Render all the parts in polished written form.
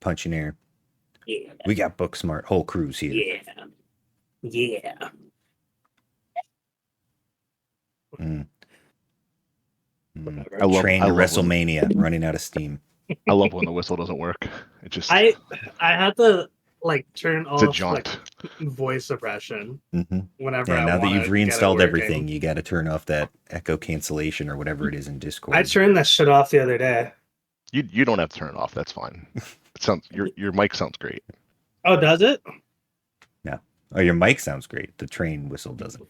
punching air. Yeah. We got book smart whole crews here. Yeah. Yeah. I love Train to WrestleMania, running out of steam. I love when the whistle doesn't work. It just I had to turn it's a off jaunt. voice suppression Mm-hmm. whenever Yeah, I now that wanna you've get it reinstalled working. everything, you got to turn off that echo cancellation or whatever it is in Discord. I turned that shit off the other day. You don't have to turn it off. That's fine. It sounds your mic sounds great. Oh, does it? No. Oh, your mic sounds great. The train whistle doesn't.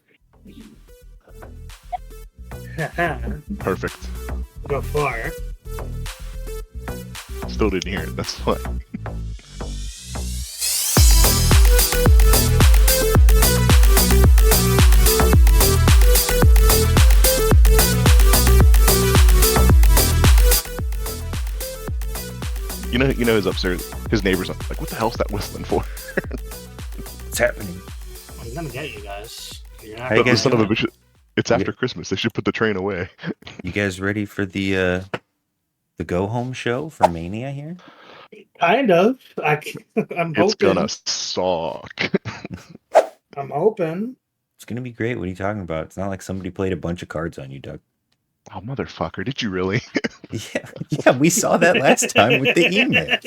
Perfect. Before. Still didn't hear it. That's fine. You know his upstairs. His neighbors like, what the hell's that whistling for? What's happening? I'm gonna get you guys. You're not How you The guys son of a doing? bitch. It's after Christmas. They should put the train away. You guys ready for the go home show for Mania here? Kind of. I'm It's hoping. gonna suck. I'm hoping. It's gonna be great. What are you talking about? It's not like somebody played a bunch of cards on you, Doug. Oh, motherfucker. Did you really? Yeah, we saw that last time with the emails.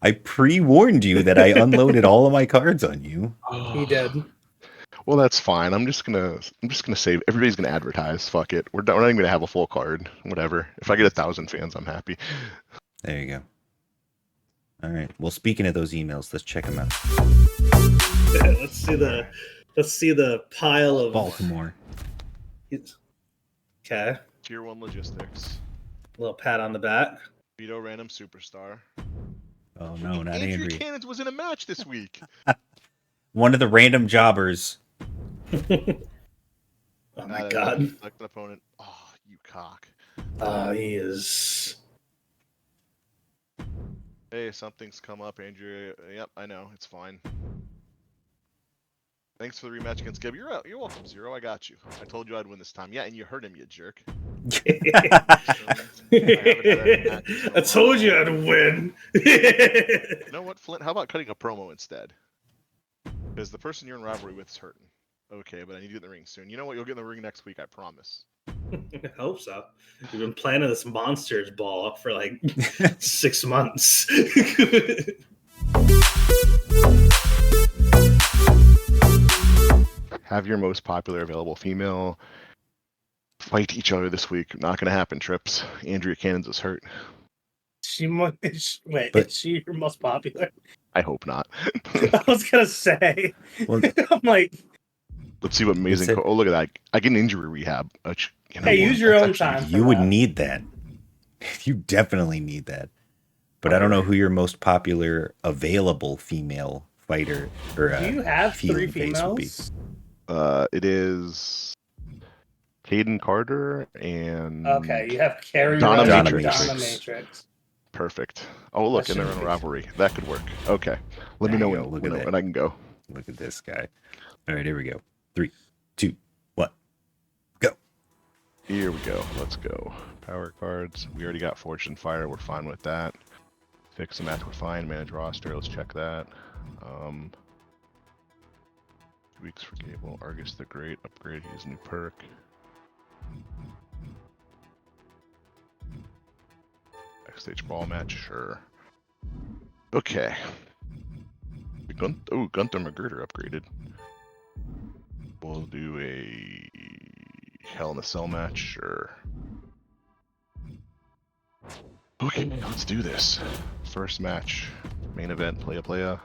I pre-warned you that I unloaded all of my cards on you. He did. Well, that's fine. I'm just gonna save. Everybody's gonna advertise. Fuck it. We're not even gonna have a full card. Whatever. If I get 1,000 fans, I'm happy. There you go. All right. Well, speaking of those emails, let's check them out. Yeah, let's see the pile of Baltimore. Okay. Tier 1 logistics. Little pat on the back. Vito random superstar. Oh no, not Andrew Andrea. Cannons was in a match this week. One of the random jobbers. Oh my god. Select an opponent. Oh, you cock. He is. Hey, something's come up, Andrew. Yep, I know. It's fine. Thanks for the rematch against Gib. You're welcome, Zero. I got you. I told you I'd win this time. Yeah, and you hurt him, you jerk. I told you I'd win. You know what, Flint? How about cutting a promo instead? Because the person you're in rivalry with is hurting. Okay, but I need to get in the ring soon. You know what? You'll get in the ring next week, I promise. I hope so. We've been planning this monsters ball for like 6 months. Have your most popular available female fight each other this week. Not going to happen, Trips. Andrea Cannons is hurt. Is she your most popular? I hope not. I was going to say. Well, I'm like. Let's see what amazing. Oh, look at that. I get an injury rehab. Hey, use your own time. You would need that. You definitely need that. But I don't know who your most popular available female fighter or do you have 3 females? It is Caden Carter and okay, you have Carrie Donna Matrix. Perfect. Oh, look, and they're in a rivalry. That could work. Okay, let me know when I can go. Look at this guy. All right, here we go. 3, 2, 1, go. Here we go. Let's go. Power cards. We already got Fortune Fire. We're fine with that. Fix the match. We're fine. Manage roster. Let's check that. 2 weeks for Gable. Argus the Great. Upgrade. Use new perk. Backstage brawl match. Sure. Okay. Gunther McGruder upgraded. We'll do a Hell in a Cell match. Sure. Okay, let's do this. First match. Main event. Playa.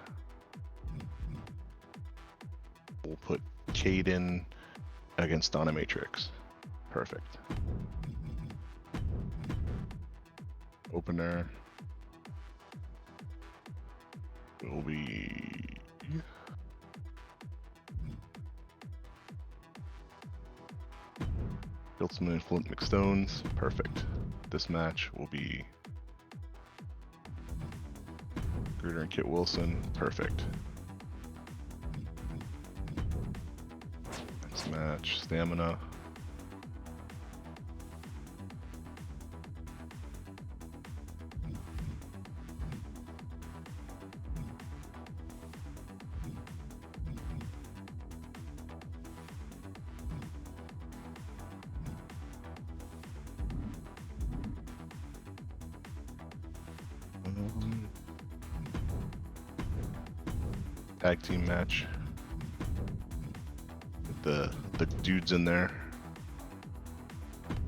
We'll put Caden against Donna Matrix. Perfect. Opener will be Hilton and Flint McStones. Perfect. This match will be Gruder and Kit Wilson. Perfect. Next match, Stamina. tag team match. With the dudes in there.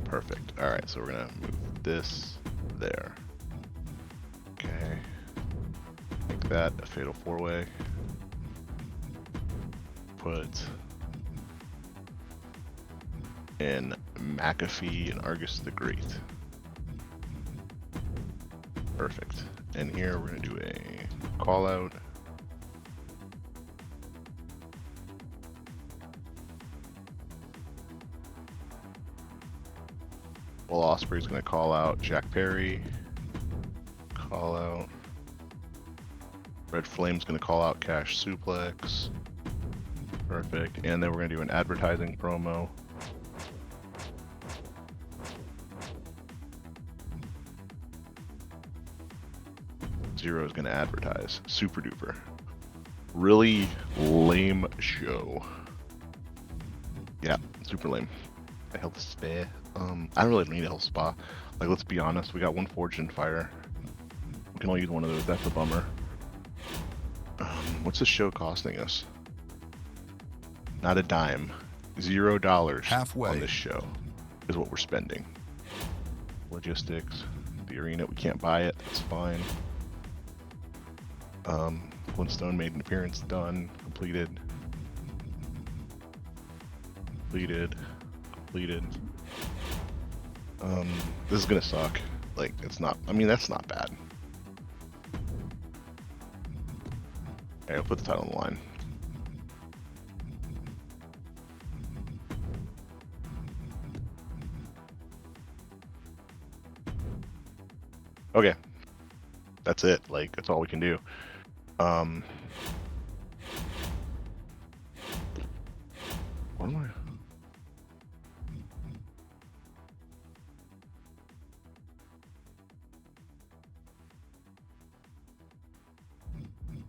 Perfect. Alright, so we're gonna move this there. Okay. Make that a fatal 4-way. Put in McAfee and Argus the Great. Perfect. And here we're gonna do a call out. Will Ospreay's gonna call out Jack Perry. Call out. Red Flame's gonna call out Cash Suplex. Perfect. And then we're gonna do an advertising promo. Zero is gonna advertise. Super duper. Really lame show. Yeah, super lame. A health spa. I don't really need a health spa. Like, let's be honest, we got one Forged in Fire. We can only use one of those. That's a bummer. What's this show costing us? Not a dime. $0 Halfway on this show is what we're spending. Logistics. The arena, we can't buy it. That's fine. Flintstone made an appearance. Done. Completed. Completed. This is gonna suck. Like, it's not. I mean, that's not bad. Okay, I'll put the title on the line. Okay, that's it. Like, that's all we can do. What am I?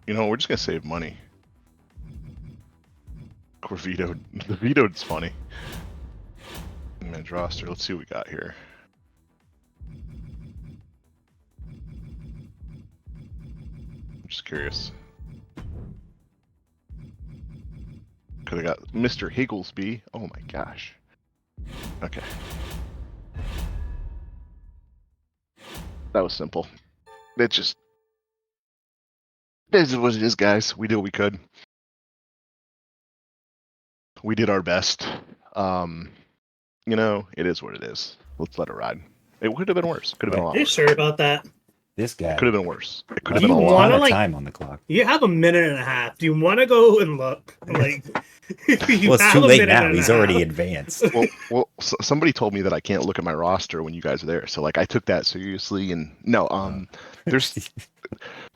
You know, we're just gonna save money. Corvito, the vetoed's funny. Man's roster. Let's see what we got here. I'm just curious. Cause I got Mr. Higglesby. Oh my gosh. Okay. That was simple. It just. This is what it is, guys. We did what we could. We did our best. You know, it is what it is. Let's let it ride. It could have been worse. Could have been a lot Are you worse. sure about that? This guy. Could have been worse. It could have Do been a you lot. wanna, of like- time on the clock. You have a minute and a half. Do you want to go and look? Like, you Well, it's have too a late minute now. and a He's already half. advanced. Well, somebody told me that I can't look at my roster when you guys are there. So, like, I took that seriously. And no, there's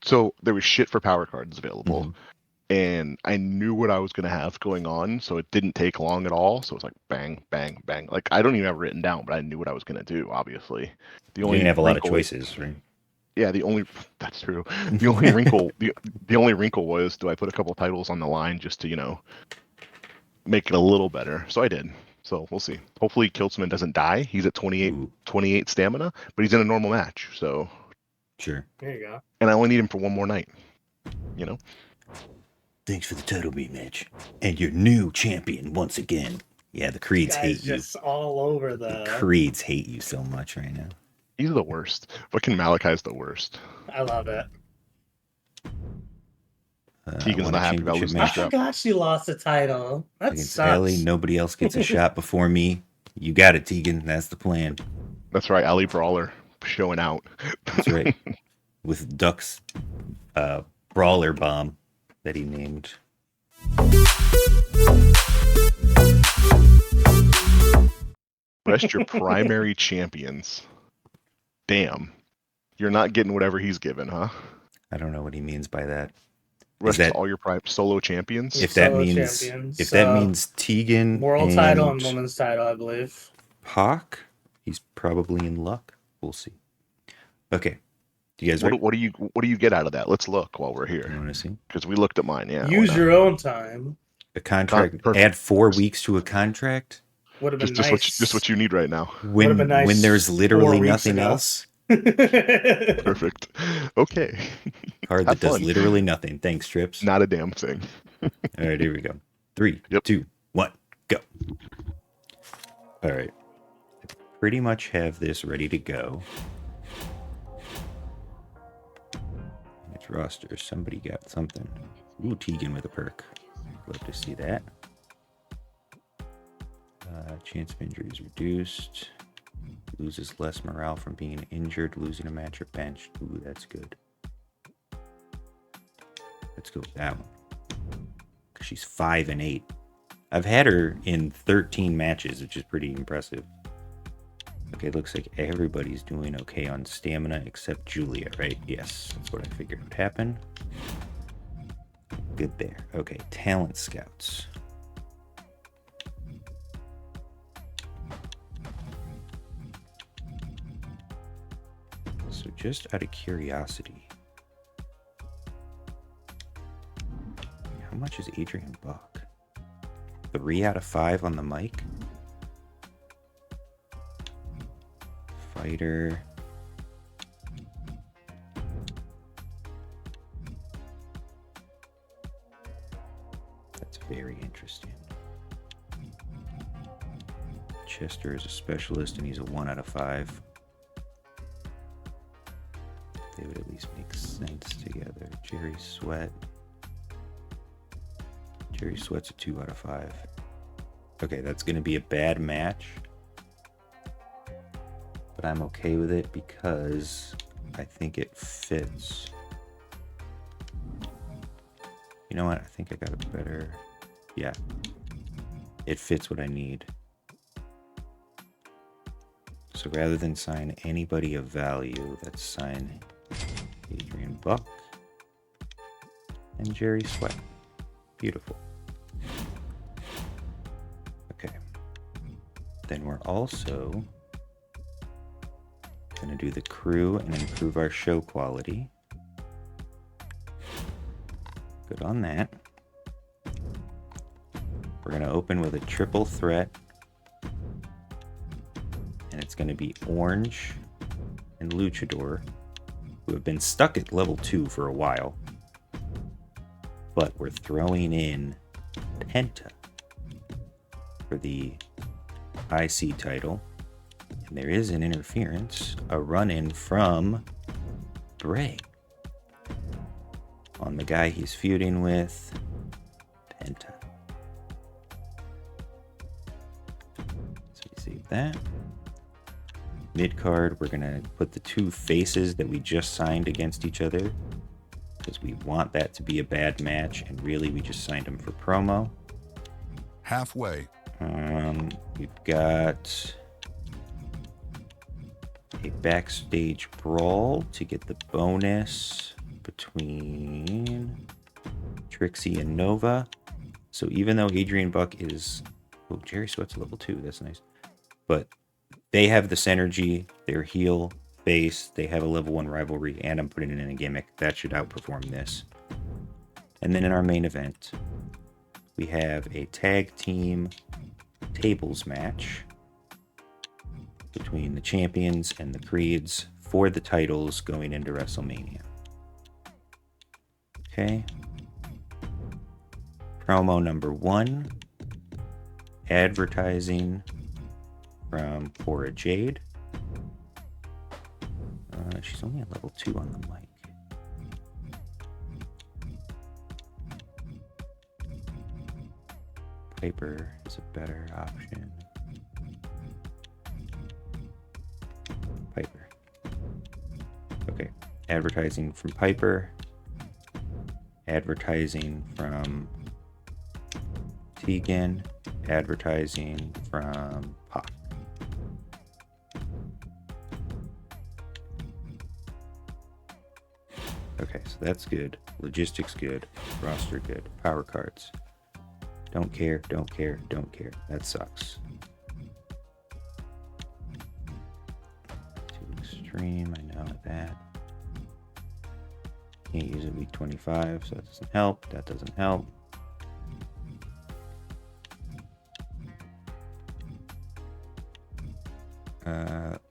so there was shit for power cards available. Mhm. And I knew what I was going to have going on, so it didn't take long at all. So it was like bang, bang, bang. Like, I don't even have it written down, but I knew what I was going to do, obviously. The You only didn't have a lot of wrinkle- choices, right? Yeah, that's true. The only wrinkle the only wrinkle was, do I put a couple titles on the line just to, you know, make it a little better? So I did. So we'll see. Hopefully Kiltzman doesn't die. He's at 28 stamina, but he's in a normal match. So Sure. There you go. and I only need him for one more night. You know? Thanks for the title beat match. And your new champion once again. Yeah, the Creeds Guys hate you. just all over The the. Creeds hate you so much right now. He's the worst. Fucking Malachi's the worst. I love it. Tegan's won not a happy about championship losing I this match strap. forgot she lost the title. That against sucks. Ellie. Nobody else gets a shot before me. You got it, Tegan. That's the plan. That's right, Ali Brawler showing out. That's right. With Duck's brawler bomb that he named. Rest your primary champions. Damn. You're not getting whatever he's given, huh? I don't know what he means by that. Rest that- all your solo champions. If that Solo means champions, if that means Tegan world and title and women's title, I believe. Pac, he's probably in luck. We'll see. Okay. Do you guys ready? What do you get out of that? Let's look while we're You here. want to see? Because we looked at mine, yeah. Use why not? your own time. A contract. Perfect. Add 4 weeks to a contract Would have been just nice. what you need right now. when been nice when there's 4 literally weeks nothing ago. else. Perfect. Okay. Card Have that does fun. literally nothing. Thanks, Trips. Not a damn thing. All right, here we go. 3, Yep. 2, 1, go. All right. I pretty much have this ready to go. It's roster. Somebody got something. Ooh, Tegan with a perk. Love to see that. Chance of injury is reduced. Loses less morale from being injured, losing a match or benched. Ooh, that's good. Let's go with that one. Because she's 5 and 8. I've had her in 13 matches, which is pretty impressive. Okay, looks like everybody's doing okay on stamina except Julia, right? Yes, that's what I figured would happen. Good there. Okay, talent scouts. So just out of curiosity, how much is Adrian Buck? 3 out of 5 on the mic. Fighter. That's very interesting. Chester is a specialist and he's a 1 out of 5. They would at least make sense together. Jerry Sweat. Jerry Sweat's a 2 out of 5. Okay, that's going to be a bad match. But I'm okay with it because I think it fits. You know what? I think I got a better... Yeah. It fits what I need. So rather than sign anybody of value, let's sign Adrian Buck and Jerry Sweat. Beautiful. Okay. Then we're also going to do the crew and improve our show quality. Good on that. We're going to open with a triple threat. And it's going to be Orange and Luchador, who have been stuck at level 2 for a while. But we're throwing in Penta for the IC title. And there is an interference, a run-in from Bray on the guy he's feuding with, Penta. So we save that. Mid-card, we're going to put the 2 faces that we just signed against each other because we want that to be a bad match, and really we just signed them for promo. Halfway. We've got a backstage brawl to get the bonus between Trixie and Nova. So even though Adrian Buck is... Oh, Jerry Sweat's level 2. That's nice. But they have the synergy. They're heel base. They have a level 1 rivalry, and I'm putting it in a gimmick. That should outperform this. And then in our main event, we have a tag team tables match between the champions and the creeds for the titles going into WrestleMania. Okay. Promo number 1. Advertising from Cora Jade. She's only at level 2 on the mic. Piper is a better option. Piper. Okay. Advertising from Piper. Advertising from Tegan. Advertising from Pac. Okay, so that's good. Logistics good. Roster good. Power cards. Don't care, don't care, don't care. That sucks. Too extreme, I know that. Can't use it week 25, so that doesn't help. That doesn't help.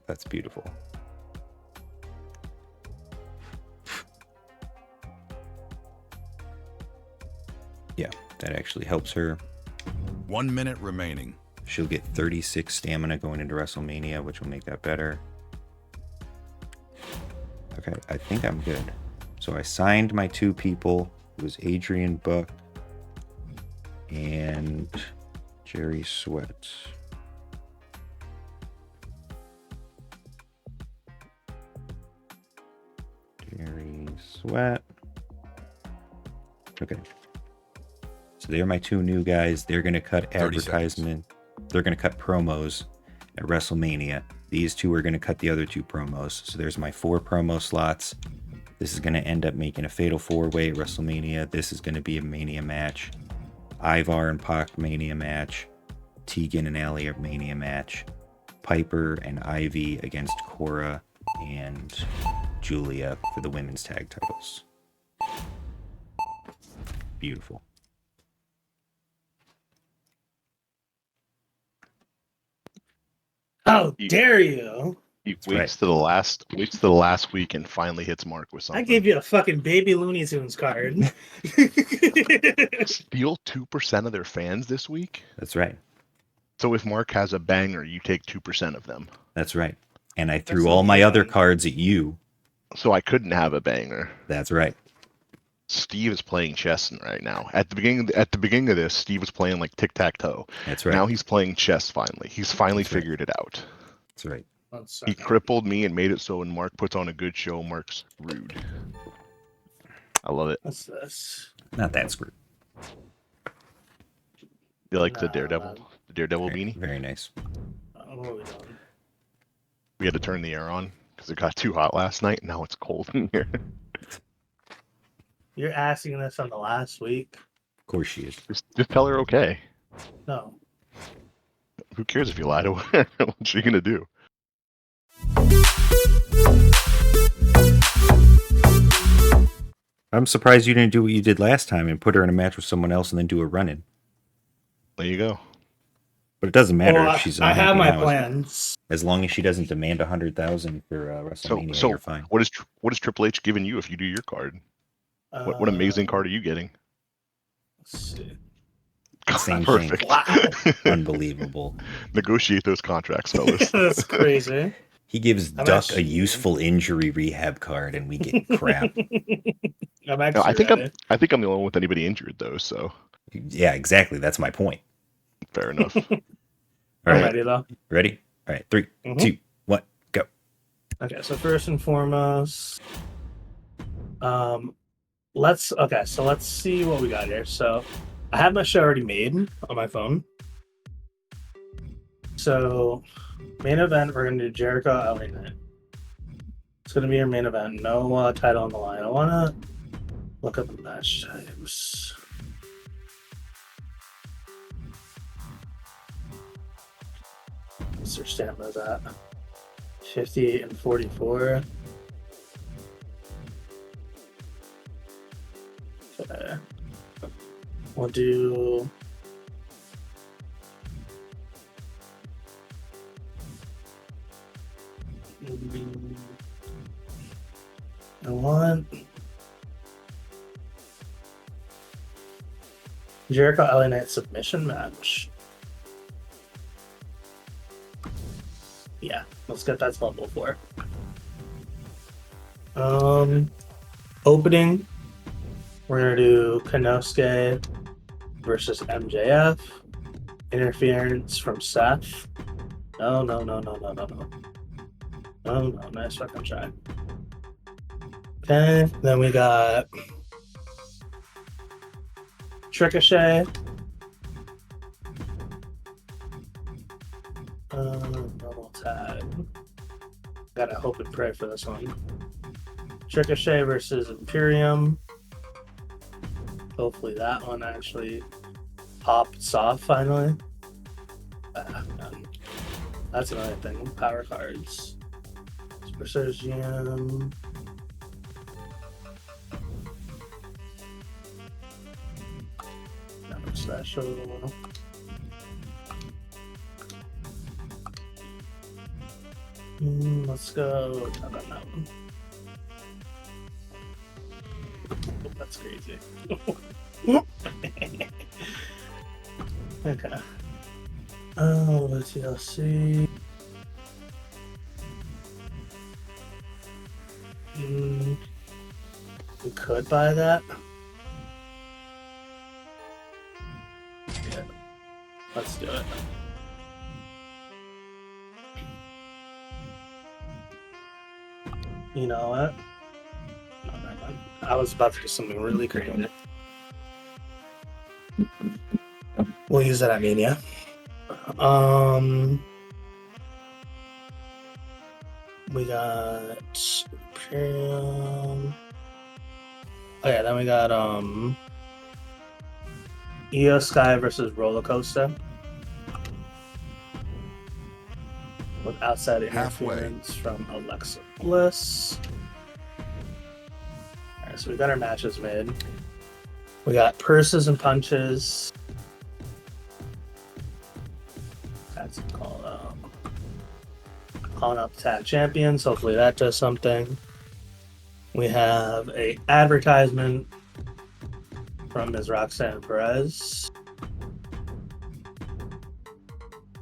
That's beautiful. That actually helps her. 1 minute remaining. She'll get 36 stamina going into WrestleMania, which will make that better. Okay, I think I'm good. So I signed my 2 people. It was Adrian Buck and Jerry Sweat. Jerry Sweat. Okay. So they're my 2 new guys. They're going to cut 30 advertisement. They're going to cut promos at WrestleMania. These 2 are going to cut the other 2 promos. So there's my 4 promo slots. This is going to end up making a Fatal 4-Way at WrestleMania. This is going to be a Mania match. Ivar and Pac Mania match. Tegan and Ali Mania match. Piper and Ivy against Cora and Julia for the women's tag titles. Beautiful. How dare you? He waits to the last week and finally hits Mark with something. I gave you a fucking baby Looney Tunes card. Steal 2% of their fans this week? That's right. So if Mark has a banger, you take 2% of them. That's right. And I threw all my other cards at you. So I couldn't have a banger. That's right. Steve is playing chess right now. At the beginning of this, Steve was playing like tic-tac-toe. That's right. Now he's playing chess finally. He's finally figured it out. That's right. He crippled me and made it so when Mark puts on a good show, Mark's rude. I love it. What's this? Not that screwed. You like the Daredevil? The Daredevil Very, beanie? very nice. What are we doing? We had to turn the air on because it got too hot last night. Now it's cold in here. You're asking this on the last week? Of course she is. Just tell her okay. No. Who cares if you lie to her? What's she gonna do? I'm surprised you didn't do what you did last time and put her in a match with someone else and then do a run-in. There you go. But it doesn't matter Well, if she's I have my now. plans. As long as she doesn't demand 100,000 for WrestleMania, So you're fine. what is Triple H giving you if you do your card? What amazing card are you getting? Let's see. Same Perfect. thing. Wow. Unbelievable. Negotiate those contracts, fellas. That's crazy. He gives I'm Duck actually- a useful injury rehab card, and we get crap. I'm No, actually I think ready. I'm the only one with anybody injured though, so Yeah, exactly. That's my point. fair enough. All I'm right, ready though. ready? All right, 3, Mhm. 2, 1, go. Okay, so first and foremost, let's see what we got here. So I have my show already made on my phone. So main event, we're gonna do Jericho LA Knight. It's gonna be your main event. No title on the line. I wanna look up the match types. What's their stamina's at? 58 and 44. Okay. We'll do. I want Jericho LA Knight submission match. Yeah, let's get that spot before. Opening, we're gonna do Konosuke versus MJF. Interference from Seth. No. Oh no, nice fucking try. Okay, then we got Ricochet. Normal tag. Gotta hope and pray for this one. Ricochet versus Imperium. Hopefully that one actually pops off finally. Man. That's another thing. Power cards. Super Stars GM. Nothing special. Let's go. How about that one? Oh, that's crazy. Okay. Oh, let's see. Let's see. We could buy that. Yeah. Let's do it. You know what? No, never mind. I was about to do something really creative. We'll use that at Mania. We got Imperium. Oh yeah, then we got Io Sky versus Roller Coaster with outside Halfway. interference from Alexa Bliss. Alright, so we got our matches made. We got purses and punches. That's called calling up tag champions. Hopefully that does something. We have a advertisement from Ms. Roxanne Perez.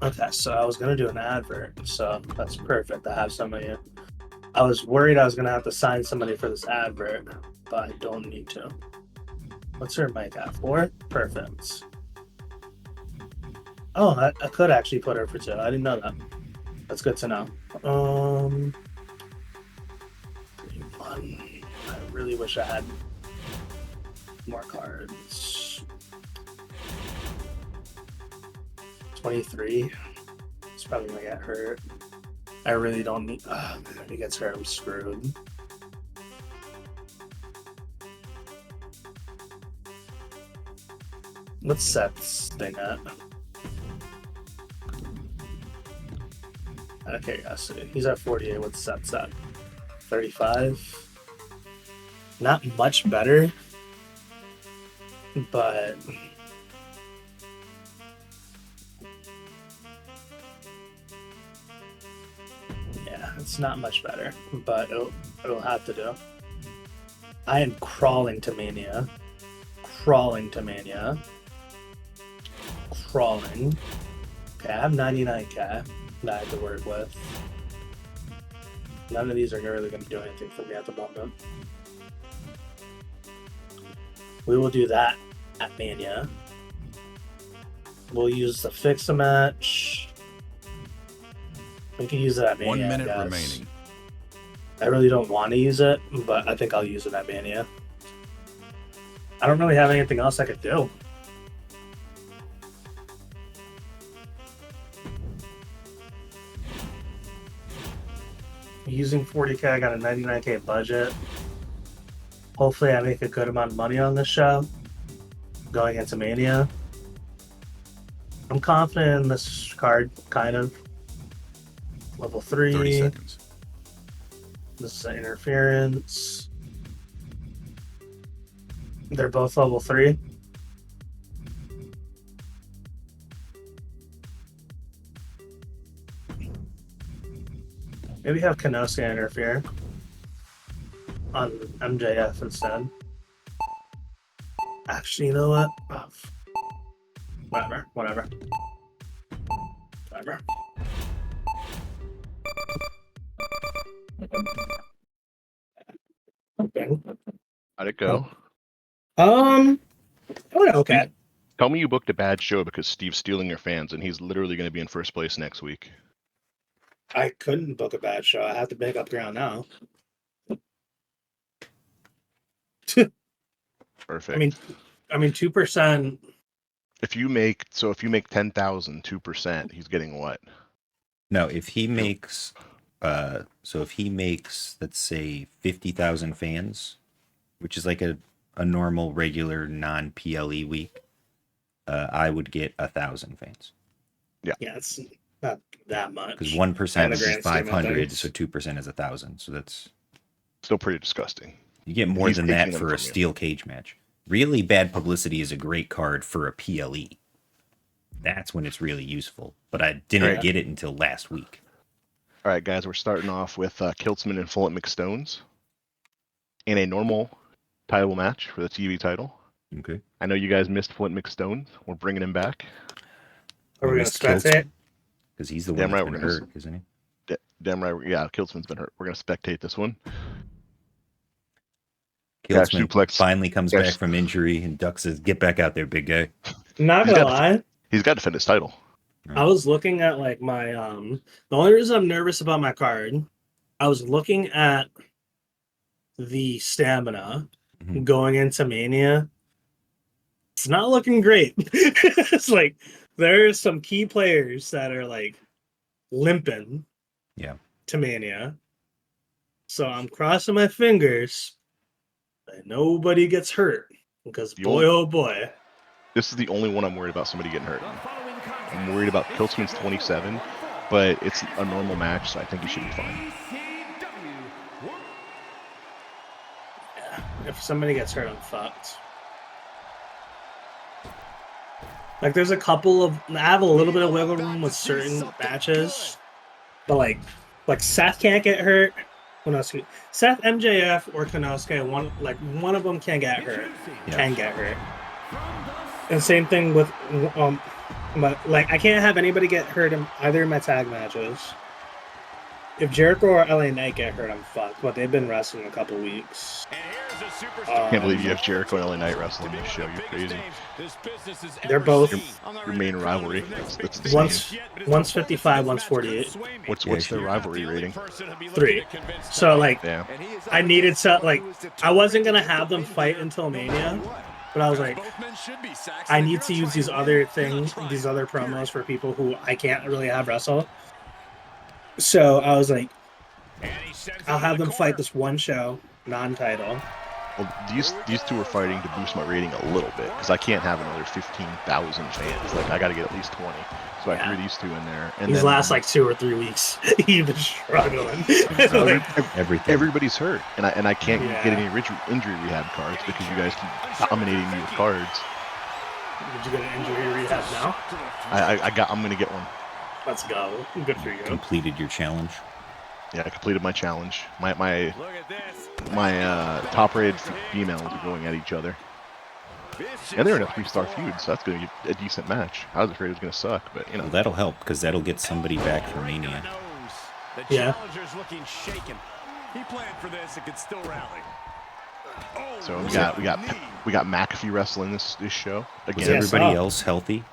Okay, so I was gonna do an advert, so that's perfect. I have somebody. I was worried I was gonna have to sign somebody for this advert, but I don't need to. What's her mic at? 4? Perfect. Oh, I could actually put her for 2. I didn't know that. That's good to know. 1. I really wish I had more cards. 23. It's probably gonna get hurt. I really don't need. If he gets hurt, I'm screwed. Let's set this thing up. Okay, I see. He's at 48. What's Seth's at? 35. Not much better, but yeah, it's not much better, but it'll have to do. I am crawling to Mania. Crawling to Mania. Crawling. Okay, I have 99k that I have to work with. None of these are really going to do anything for me at the moment. We will do that at Mania. We'll use the fix a match. We can use it at Mania. 1 minute guys. remaining. I really don't want to use it, but I think I'll use it at Mania. I don't really have anything else I could do. Using 40k, I got a 99k budget. Hopefully I make a good amount of money on this show going into Mania. I'm confident in this card, kind of. Level 3. 30 seconds. This is an interference. They're both level 3. Maybe have Kenosuke interfere on MJF instead. Actually, you know what? Oh, whatever. Whatever. Okay. How'd it go? Okay. Tell me you booked a bad show because Steve's stealing your fans and he's literally going to be in first place next week. I couldn't book a bad show. I have to make up ground now. Perfect. I mean, 2%. If you make 10,000, 2%, he's getting what? No, if he makes, if he makes, let's say, 50,000 fans, which is like a normal, regular, non-PLE week, I would get 1,000 fans. Yeah, it's not that much. Because 1% the is grand scheme of 500, things. so 2% is 1,000. So that's Still pretty disgusting. you get more He's than taking that them for a from you. steel cage match. Really bad publicity is a great card for a PLE. That's when it's really useful. But I didn't Right. get it until last week. All right, guys, we're starting off with Kiltzman and Fulton McStones in a normal title match for the TV title. Okay. I know you guys missed Flint McStones. We're bringing him back. Are we going to spectate? Because he's the one Damn that's right, been we're gonna hurt, isn't he? Damn right. Yeah, Kiltzman's been hurt. We're gonna spectate this one. Kiltzman suplex. finally comes Cash- back from injury, and Duck says, "Get back out there, big guy." Not He's gonna got- lie, He's got to defend his title. I was looking at like my the only reason I'm nervous about my card, I was looking at the stamina Mhm. going into Mania. It's not looking great. It's like there's some key players that are like limping to Mania. So I'm crossing my fingers that nobody gets hurt. Because oh boy. This is the only one I'm worried about somebody getting hurt. I'm worried about Kiltzman's 27, but it's a normal match, so I think he should be fine. Yeah, if somebody gets hurt, I'm fucked. Like, there's a couple of... I have a little bit of wiggle room with certain matches. But, like Seth can't get hurt. Konosuke. Seth, MJF, or Konosuke, one of them can get hurt. Yeah. Can get hurt. And same thing with... I can't have anybody get hurt in either of my tag matches. If Jericho or LA Knight get hurt, I'm fucked. But they've been wrestling a couple weeks. I can't believe you have Jericho and LA Knight wrestling this show. You're crazy. They're both Your main rivalry. That's the one's 55, one's 48. What's their rivalry rating? 3. So Yeah. I needed to I wasn't gonna have them fight until Mania, but I was like, I need to use these other things, these other promos for people who I can't really have wrestle. So I was like, I'll have them fight this one show, non-title. Well, these two are fighting to boost my rating a little bit because I can't have another 15,000 fans. Like I got to get at least 20. So I threw these two in there. And these then, last 2 or 3 weeks, you've been struggling. Everything. Everybody's hurt, and I can't get any injury rehab cards because you guys keep dominating me with cards. Did you get an injury rehab now? I'm gonna get one. Let's go. Good for you. Completed your challenge. Yeah, I completed my challenge. My top-rated females are going at each other. And they're in a 3-star feud, so that's going to be a decent match. I was afraid it was going to suck, but you know. Well, that'll help because that'll get somebody back for Mania. Yeah. He planned for this and could still rally. So we got McAfee wrestling this show Was again. everybody else healthy?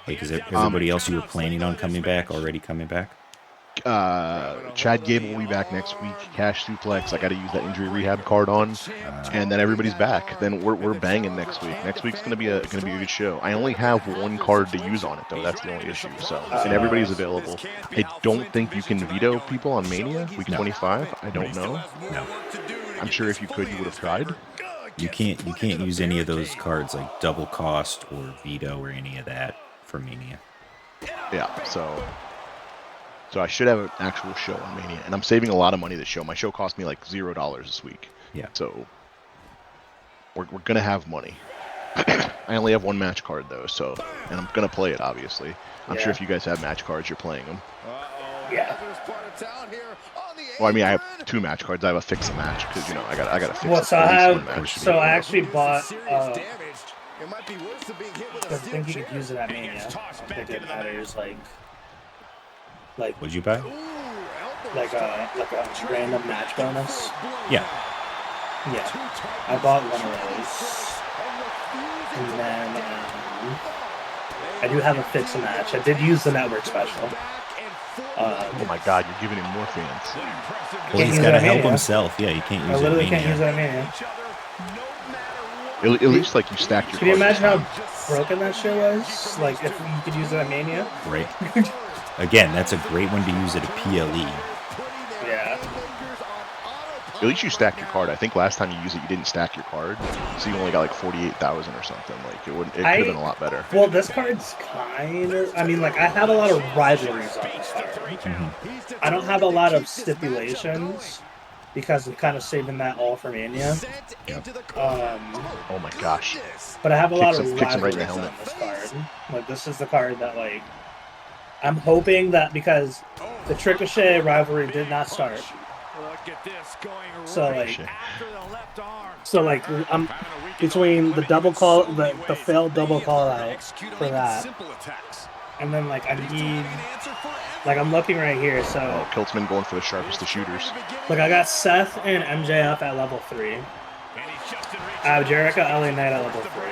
Like, is everybody else you were planning on coming back already coming back? Chad Gable will be back next week. Cash Suplex, I got to use that injury rehab card on, and then everybody's back. Then we're banging next week. Next week's gonna be a good show. I only have one card to use on it though. That's the only issue. So and everybody's available. I don't think you can veto people on Mania week 25. I don't know. No. I'm sure if you could, you would have tried. You can't use any of those cards like double cost or veto or any of that for Mania. Yeah. So I should have an actual show on Mania, and I'm saving a lot of money this show. My show cost me like $0 this week. Yeah. So we're gonna have money. I only have one match card though, so and I'm gonna play it obviously. I'm sure if you guys have match cards, you're playing them. Yeah. Well, I mean, I have 2 match cards. I have a fix a match because you know I gotta fix. Well, so I actually bought. I think you could use it at Mania. I think it matters like What'd you buy? like a random match bonus. Yeah. Yeah, I bought one of those, and then I do have a fix a match. I did use the network special. Oh my God, you're giving him more fans. Well, he's got to help himself. Yeah, you can't use I it. literally can't use it at Mania. At least like you stacked your. Can you cards imagine down. how broken that shit was? Like if you could use it at Mania. Right. Again, that's a great one to use at a PLE. Yeah. At least you stacked your card. I think last time you used it, you didn't stack your card, so you only got like 48,000 or something. Like it could have been a lot better. Well, this card's kind of. I mean, like I have a lot of rivalries on this card. Mm-hmm. I don't have a lot of stipulations because I'm kind of saving that all for Mania. Yep. Oh my gosh. But I have a lot of Kicks him right in the rivalries on helmet. this card. Like this is the card that like I'm hoping that because the Ricochet rivalry did not start. So like I'm between the double call, the failed double call out for that, And then like I need, like I'm looking right here. So Oh, Kiltzman going for the sharpest of shooters. look, I got Seth and MJF at level 3. I have Jericho LA Knight at level 3.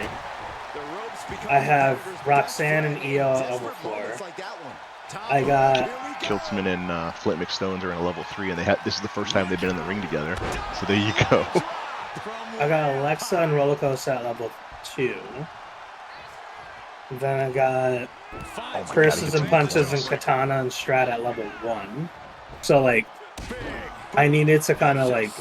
I have Roxanne and EO at level 4. I got Kiltzman and Flint McStones are in a level 3, and this is the first time they've been in the ring together. So there you go. I got Alexa and Rollercoaster at level 2. Then I got Curses and Punches and Katana and Strat at level 1. So like I needed to kind of like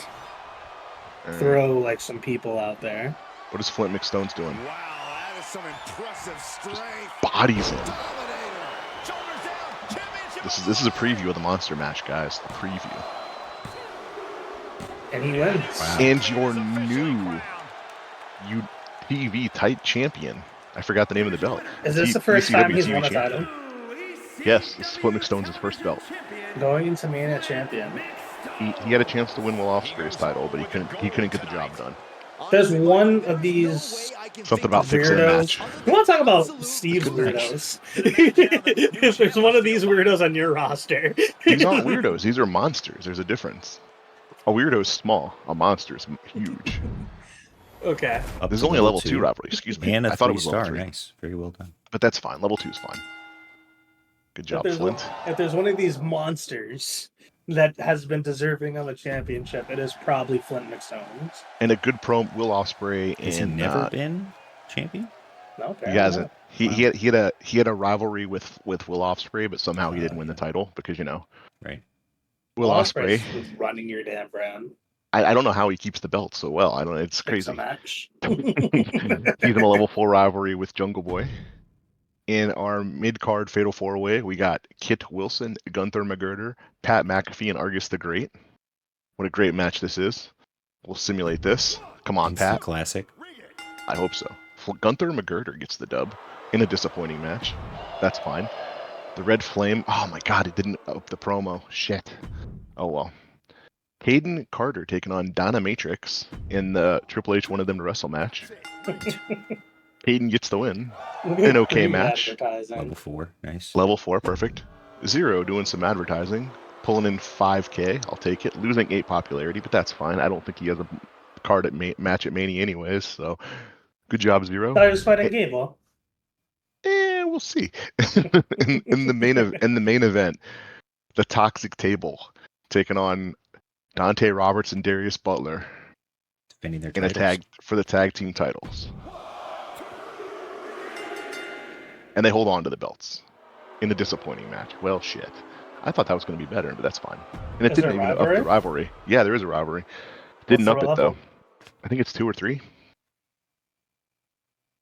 throw like some people out there. What is Flint McStones doing? Wow, that is some impressive strength. Bodies him. This is a preview of the monster match, guys. A preview. And he wins. Wow. And your new UTV tight champion. I forgot the name of the belt. Is this the first time he's won a champion. title? Yes, this is Flint McStone's first belt. Going into Mania champion. He had a chance to win Will Ospreay's title, but he couldn't get the job done. There's one of these Something about fixing a match. You want to talk about Steve's weirdos? If there's one of these weirdos on your roster. These aren't weirdos. These are monsters. There's a difference. A weirdo is small. A monster is huge. Okay. There's only a level 2 rivalry. Excuse me. And a I thought it was level 3-star. 3. Nice. Very well done. But that's fine. Level 2 is fine. Good job, Flint. If there's one of these monsters that has been deserving of a championship, it is probably Flint McStones. And a good pro Will Ospreay. Has he never been champion? No, he hasn't. He had a rivalry with Will Ospreay, but somehow he didn't win the title because right. Will Ospreay was running your damn brand. I don't know how he keeps the belt so well. I don't know. It's crazy. A match. He's in a level 4 rivalry with Jungle Boy. In our mid-card Fatal 4-Way, we got Kit Wilson, Gunther McGirder, Pat McAfee, and Argus the Great. What a great match this is. We'll simulate this. Come on, Instant Pat. classic. I hope so. Gunther McGirder gets the dub in a disappointing match. That's fine. The Red Flame. Oh my god, it didn't up the promo. Shit. Oh well. Hayden Carter taking on Donna Matrix in the Triple H wanted them to wrestle match. Hayden gets the win. An okay match. Level 4. Nice. Level 4, perfect. Zero doing some advertising. Pulling in 5K. I'll take it. Losing 8 popularity, but that's fine. I don't think he has a card at match at Mania anyways, so good job, Zero. I was fighting Gable. We'll see. in the main event, the Toxic Table taking on Dante Roberts and Darius Butler Defending their in a titles. tag for the tag team titles. And they hold on to the belts in a disappointing match. Well, shit. I thought that was going to be better, but that's fine. And it didn't even up the rivalry. Yeah, there is a rivalry. Didn't up it, though. I think it's 2 or 3.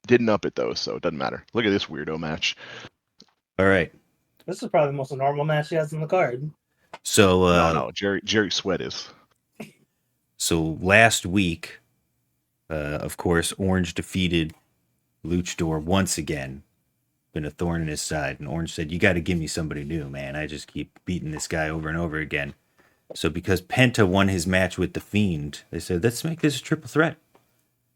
Didn't up it, though, so it doesn't matter. Look at this weirdo match. All right. This is probably the most normal match he has in the card. So no, Jerry Sweat is. So last week, of course, Orange defeated Luchador once again. Been a thorn in his side, and Orange said, "You got to give me somebody new, man. I just keep beating this guy over and over again." So because Penta won his match with the Fiend, they said, "Let's make this a triple threat.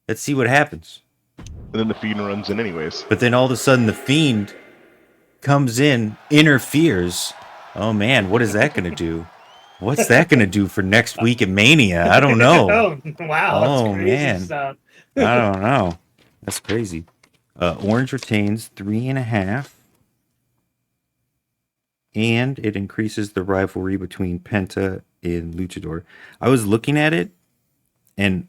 Let's see what happens." And then the Fiend runs in anyways. But then all of a sudden, the Fiend comes in, interferes. Oh man, what is that going to do? What's that going to do for next week at Mania? I don't know. Oh, wow. Oh, man. Stuff. I don't know. That's crazy. Orange retains 3.5. And it increases the rivalry between Penta and Luchador. I was looking at it, and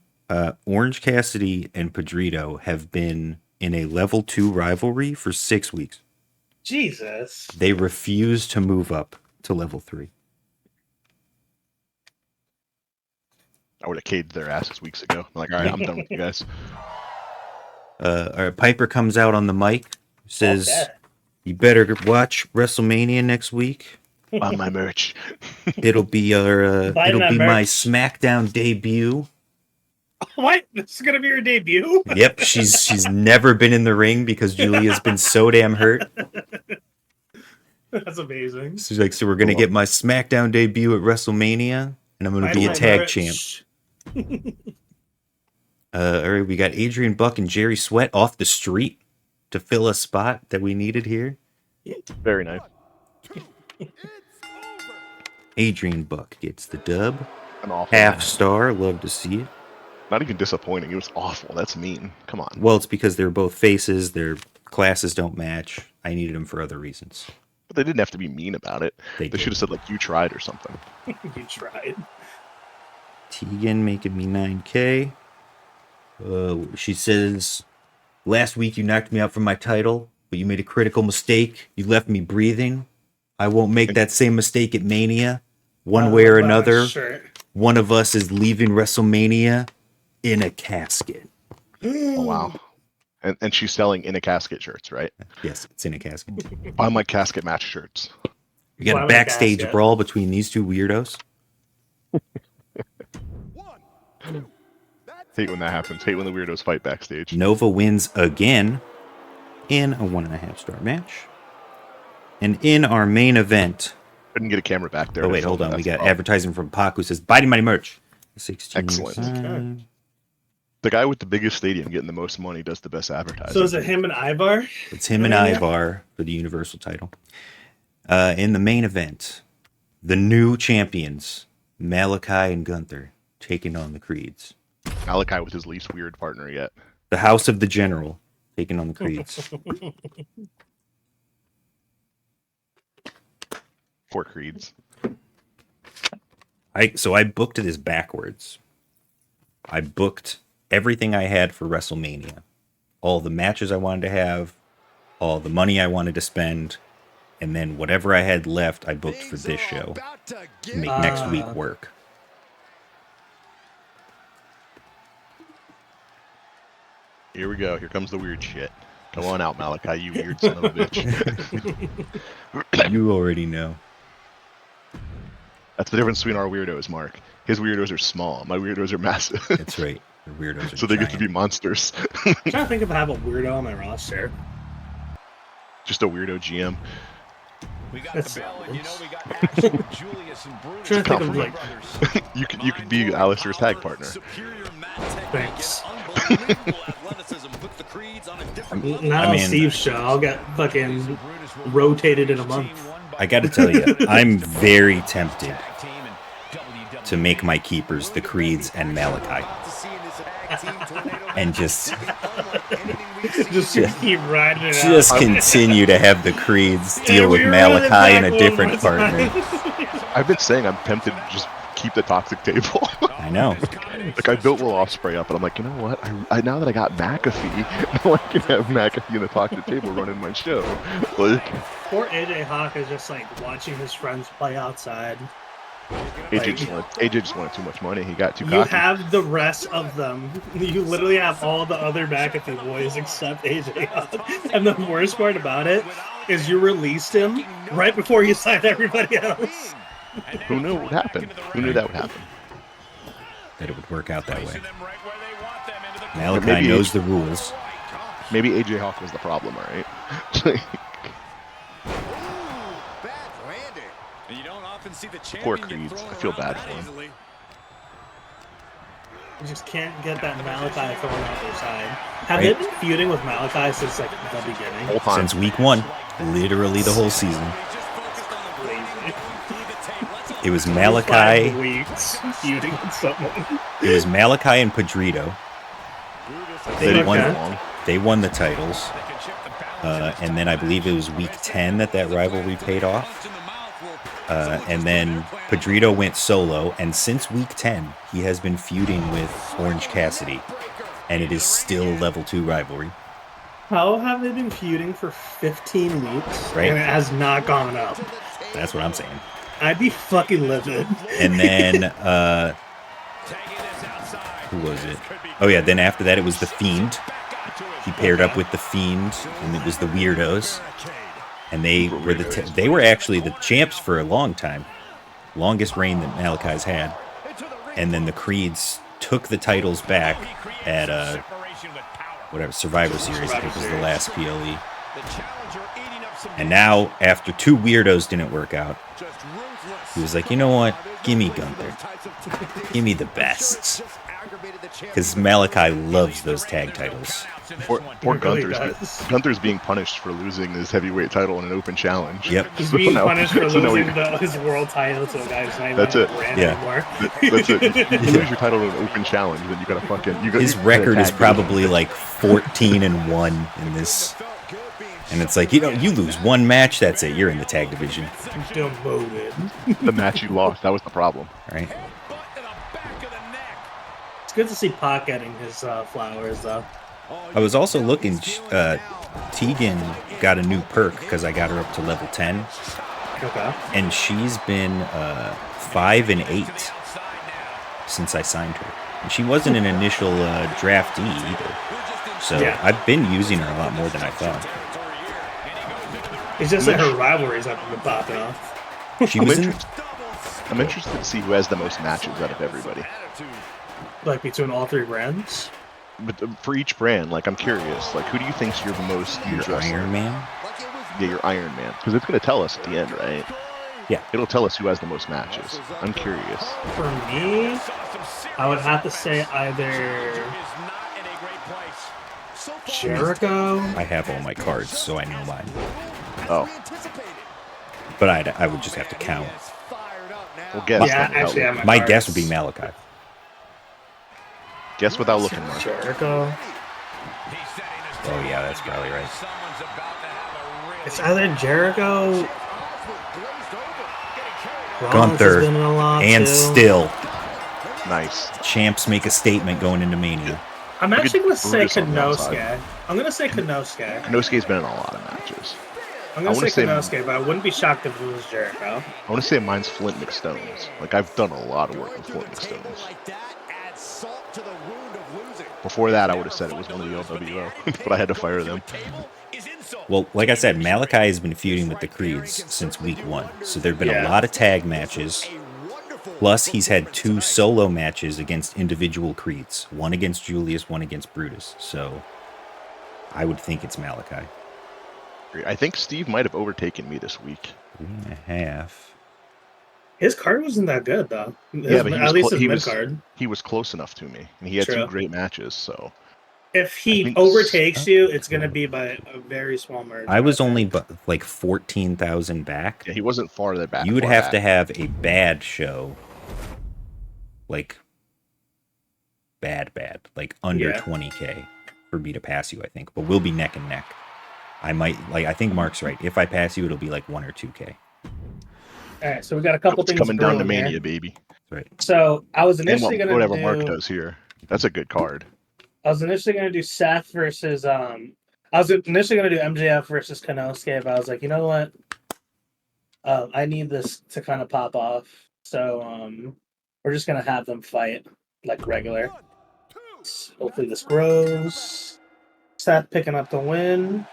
Orange Cassidy and Pedrito have been in a level 2 rivalry for 6 weeks. Jesus. They refuse to move up to level 3. I would have caged their asses weeks ago. I'm like, all right, I'm done with you guys. Piper comes out on the mic, says, Okay. "You better watch WrestleMania next week. Buy my merch. It'll be our, Buy it'll that be my merch." Smackdown debut." What? This is going to be your debut? Yep, she's never been in the ring because Julia's been so damn hurt. That's amazing. She's like, "So we're gonna get my Smackdown debut at WrestleMania, and I'm gonna be a tag champ." All right, we got Adrian Buck and Jerry Sweat off the street to fill a spot that we needed here. Very nice. Adrian Buck gets the dub. An awful Half match. star. Love to see it. Not even disappointing. It was awful. That's mean. Come on. Well, it's because they're both faces. Their classes don't match. I needed them for other reasons. But they didn't have to be mean about it. They They should have said, like, you tried or something. You tried. Tegan making me 9K. She says, last week you knocked me out from my title, but you made a critical mistake. You left me breathing. I won't make that same mistake at Mania. One way or another, one of us is leaving WrestleMania in a casket. Oh, wow. And she's selling in a casket shirts, right? Yes, it's in a casket. Buy my casket match shirts. We got Why a would a backstage casket? brawl between these two weirdos. Hate when that happens. Hate when the weirdos fight backstage. Nova wins again in a 1.5 star match. And in our main event, Couldn't get a camera back there. oh to wait, film hold it. on. We That's the got problem. advertising from Pac who says, "Body money merch." 16. Excellent. sign. The guy with the biggest stadium getting the most money does the best advertising. So is it him and Ivar? It's him and Ivar for the Universal title. In the main event, the new champions, Malachi and Gunther, taking on the Creeds. Malachi with his least weird partner yet. The House of the General, taking on the Creeds. Poor Creeds. So I booked this backwards. I booked everything I had for WrestleMania. All the matches I wanted to have, all the money I wanted to spend, and then whatever I had left, I booked for this show to make next week work. Here we go. Here comes the weird shit. Come on out, Malachi, you weird son of a bitch. You already know. That's the difference between our weirdos, Mark. His weirdos are small. My weirdos are massive. That's right. The weirdos are So they get to be giant. monsters. I'm trying to think if I have a weirdo on my roster. Just a weirdo GM. We got That's the bell, and you know nice. we got action with Julius and Brutus. Trying to think of, like, You could be Alistair's tag partner. Superior mat technique Thanks. and unbelievable athleticism puts the Creeds on a different level. Not I on mean- Steve's show. I'll get fucking rotated in a month. I got to tell you, I'm very tempted to make my keepers the Creeds and Malachi. And just Just keep riding it just out. continue to have the Creeds deal Yeah, with we were running Malachi and back a one different more partner. time. I've been saying I'm tempted to just keep the toxic table. I know. Like I built Will Ospreay up, and I'm like, you know what? I now that I got McAfee, now I can have McAfee and the toxic table running my show. Like Poor AJ Hawk is just like watching his friends play outside. AJ just wanted too much money. He got too You cocky. have the rest of them. You literally have all the other McAfee boys except AJ Hawk. And the worst part about it is you released him right before you signed everybody else. Who knew it would happen? Who knew that would happen? That it would work out that way. Or Malachi maybe knows the rules. Maybe AJ Hawk was the problem, all right? Poor Creeds. I feel bad for him. You just can't get that Malachi thrown out their side. Have they been feuding with Malachi since like the beginning? Whole time. Since week 1. Literally the whole season. It was 5 Malachi. weeks feuding with someone. It was Malachi and Pedrito. They Okay. won. They won the titles. And then I believe it was week 10 that rivalry paid off. And then Pedrito went solo, and since week 10, he has been feuding with Orange Cassidy, and it is still level 2 rivalry. How have they been feuding for 15 weeks? Right. And it has not gone up. That's what I'm saying. I'd be fucking livid. And then, who was it? Oh yeah, then after that it was The Fiend. He paired up with The Fiend, and it was the Weirdos. And they were actually the champs for a long time. Longest reign that Malachi's had. And then the Creeds took the titles back at Survivor Series. I think was the last PLE. And now, after 2 Weirdos didn't work out, he was like, you know what? Give me Gunther. Give me the best. Because Malachi loves those tag titles. Poor He really Gunther's, does. Gunther's being punished for losing his heavyweight title in an open challenge. Yep. He's So being now- punished for so now losing he- his world title to a guy who's not even That's on it. the brand Yeah. anymore. That's it. You lose your title in an open challenge, then you gotta fucking. His record is probably like 14-1 in this. And it's like, you lose one match, that's it. You're in the tag division. Demoted. the match you lost. That was the problem. Right? It's good to see Pac getting his flowers, though. I was also looking, Tegan got a new perk because I got her up to level 10. Okay. And she's been 5 and 8 since I signed her. And she wasn't an initial draftee either. So Yeah. I've been using her a lot more than I thought. It's just that her rivalries haven't been popping off. She was in, I'm interested to see who has the most matches out of everybody. Like between all three brands. But for each brand, like I'm curious, like who do you think's your most your used wrestler? Iron Man. Yeah, your Iron Man, because it's gonna tell us at the end, right? Yeah. It'll tell us who has the most matches. I'm curious. For me, I would have to say either Jericho. I have all my cards, so I know mine. Oh, But I would just have to count. well, guess. Yeah, then, without actually, looking. My guess would be Malachi. Guess without looking, Mark. Jericho. Oh yeah, that's probably right. It's either Jericho. Rollins Gunther, has been in a lot, and too. still, Nice. champs make a statement going into Mania. I'm Look actually at going to say Brutus on the Konosuke. outside. I'm going to say Konosuke. Konosuke's been in a lot of matches. I'm I going wanna to say say- Konosuke, but I wouldn't be shocked if it was Jericho. I want to say mine's Flint McStones. Like I've done a lot of work with Flint McStones. Before that, I would have said it was one of the LWO, but I had to fire them. Well, like I said, Malachi has been feuding with the Creeds since week 1. So there have been a Yeah. lot of tag matches. Plus, he's had 2 solo matches against individual Creeds. One against Julius, one against Brutus. So I would think it's Malachi. I think Steve might have overtaken me this week. 3.5. His card wasn't that good, though. Yeah, but At least his mid card. he was close enough to me, and he had True. 2 great matches. So If I he think overtakes you, it's going to be by a very small margin. I was only like 14,000 back. yeah, he wasn't far that bad. You would far have back. to have a bad show. Like, bad. Like, under Yeah. 20K for me to pass you, I think. But we'll be neck and neck. I think Mark's right. If I pass you, it'll be like 1 or 2K. All right, so we got a couple It's things coming down to brewing here. Mania, baby. Right. So I was And initially going to whatever do. Mark does here, that's a good card. I was initially going to do Seth versus. I was initially going to do MJF versus Konosuke, but I was like, you know what? I need this to kind of pop off, so we're just going to have them fight like regular. Hopefully this grows. Seth picking up the win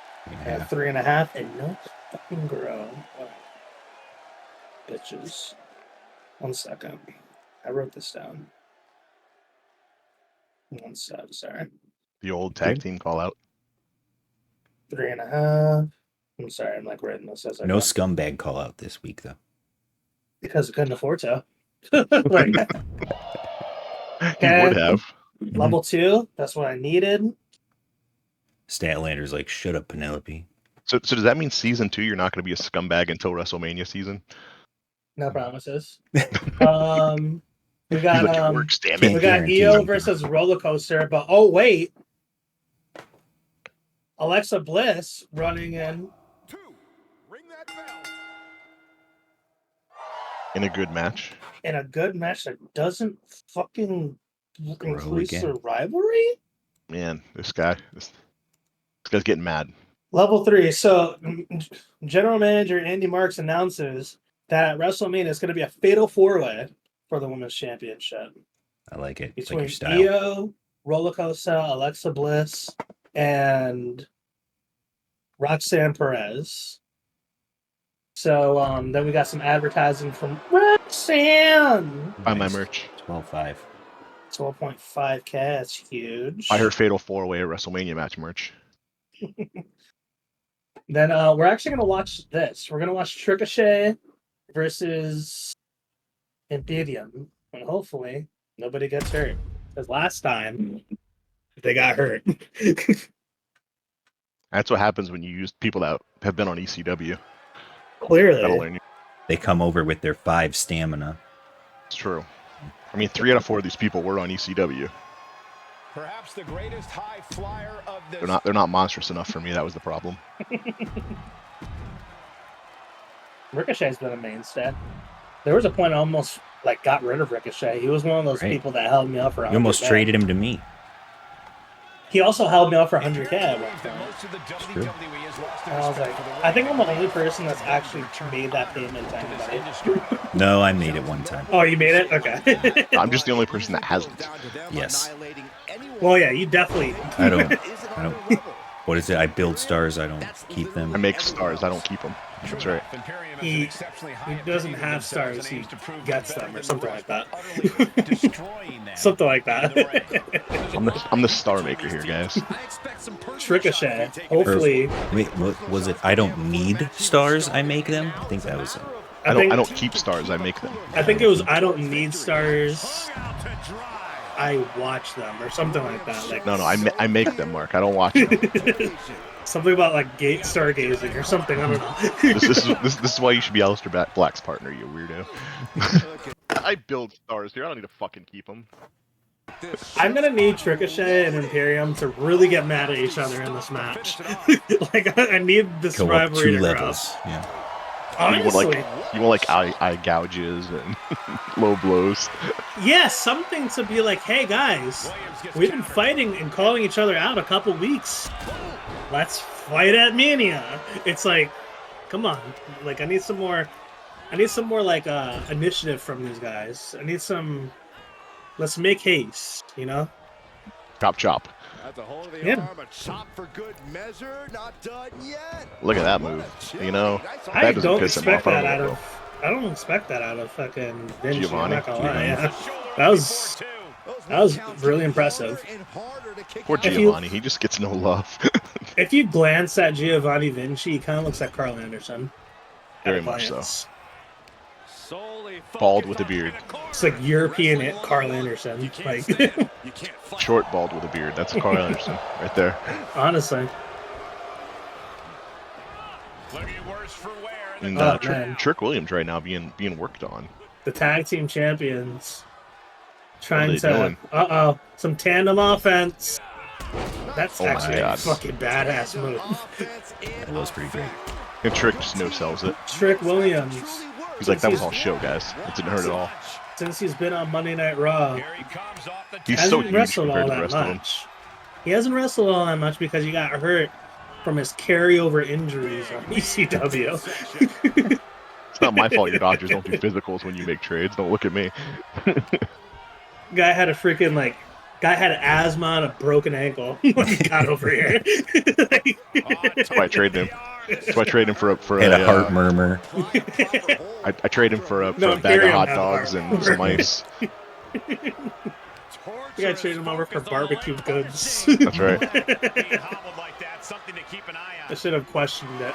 at 3.5, and no fucking grow. Bitches. 1 second. I wrote this down. 1 sec, sorry. The old tag team call out. 3.5. I'm sorry, I'm like writing this as I No go. scumbag call out this week, though. Because I couldn't afford to. Like, He would have. level 2, that's what I needed. Statlander's like, shut up, Penelope. So does that mean season 2 you're not going to be a scumbag until WrestleMania season? No promises. We He's got like, it works, damn Can't we it. got guarantee EO anything. versus Roller Coaster, but oh wait, Alexa Bliss running in. In a good match. In a good match that doesn't fucking increase again. their rivalry. Man, this guy's getting mad. Level 3. So, General Manager Andy Marks announces that at WrestleMania is going to be a fatal 4-way for the Women's Championship I like it. It's between like your style. Io, Roller Coaster, Alexa Bliss, and Roxanne Perez. So then we got some advertising from Roxanne. Buy my Nice. merch. 12.5. 12.5K. That's huge. Buy her fatal 4-way at WrestleMania match merch. Then we're actually going to watch this. We're going to watch Ricochet versus Imperium. And hopefully nobody gets hurt. Because last time they got hurt. That's what happens when you use people that have been on ECW. That'll Clearly. learn you. They come over with their 5 stamina. It's true. I mean, 3 out of 4 of these people were on ECW. Perhaps the greatest high flyer of this. They're not monstrous enough for me. That was the problem. Ricochet's been a mainstay. There was a point I almost like got rid of Ricochet. He was one of those Right. people that held me up for 100K. You almost traded him to me. He also held me up for 100K at one time. True. And I was like, I think I'm the only person that's actually made that payment to anybody. No, I made it one time. Oh, you made it? Okay. I'm just the only person that hasn't. Yes. Well, yeah, you definitely. I don't. What is it? I build stars. I don't keep them. I make stars. I don't keep them. That's right. He doesn't have stars, he gets them, or something like that. Something like that. I'm the star maker here, guys. Ricochet. Hopefully. Wait, what was it? I don't need stars. I make them. I think that was it. I don't keep stars. I make them. I think it was I don't need stars. I watch them, or something like that. Like No, I make them, Mark. I don't watch them. something about like stargazing or something. I don't know. This is why you should be Aleister Black's partner, you weirdo. I build stars here. I don't need to fucking keep them. I'm gonna need Ricochet and Imperium to really get mad at each other in this match. Like I need this Go up rivalry 2 to levels. grow. Yeah. Honestly, You want like eye gouges and low blows. yeah, something to be like, hey guys, we've been fighting and calling each other out a couple weeks. Let's fight at Mania. It's like, come on, like I need some more like initiative from these guys. I need some. Let's make haste, you know. Chop chop. Yeah. Look at that move. You know, I that doesn't don't piss him expect off. that out of. I don't expect that out of fucking Vinci. I'm Giovanni. not gonna lie. Yeah. That was really impressive. Poor Giovanni. He just gets no love. If you glance at Giovanni Vinci, he kind of looks like Carl Anderson. Very much so. Bald with a beard. It's like European Carl Anderson. Like, Short bald with a beard. That's Carl Anderson right there. honestly. And man. Trick Williams right now being worked on. The tag team champions trying What are they to doing? some tandem offense. That's Oh my actually a God. fucking badass move. That was pretty great. And Trick just no sells it. Trick Williams, He's like, that was all show, guys. It didn't hurt at all. since he's been on Monday Night Raw, He's so hasn't huge wrestled all compared to the that rest of them. much. He hasn't wrestled all that much because he got hurt from his carryover injuries on ECW. It's not my fault your Dodgers don't do physicals when you make trades. Don't look at me. Guy had asthma and a broken ankle when he got over here. That's why I traded him. That's why I traded him for And a heart murmur. I traded him for a bag of Imperium hot had a dogs heart and some murmur. ice. You gotta trade him over for barbecue goods. That's right. I should have questioned it.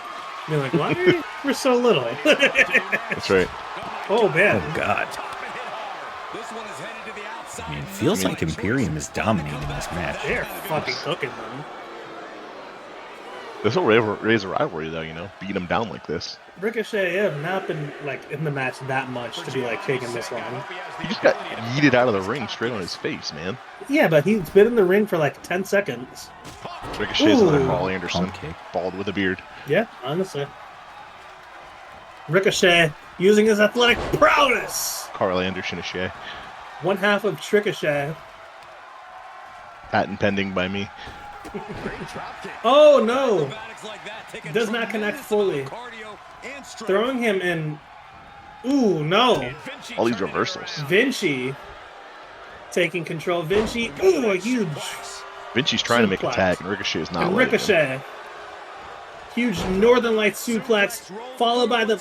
Be like, why are we're so little? That's right. Oh man. Oh God. I mean, it feels like Imperium is dominating this match. They're fucking cooking them. This will raise a rivalry, though. You know, beat him down like this. Ricochet have not been like in the match that much to be like taking this long. He just got yeeted out of the ring straight on his face, man. Yeah, but he's been in the ring for like 10 seconds. Ricochet's another Ooh. Carl Anderson, Pump kick. bald with a beard. Yeah, honestly. Ricochet using his athletic prowess. Carl Anderson is Shea. One half of Ricochet. Patent pending by me. Oh no! Does not connect fully. Throwing him in. Ooh, no. All these reversals. Vinci taking control. Vinci. Ooh, a huge. Vinci's trying to make a Suplex. tag, and Ricochet is not And letting him. Ricochet. Huge Northern Lights suplex, followed by the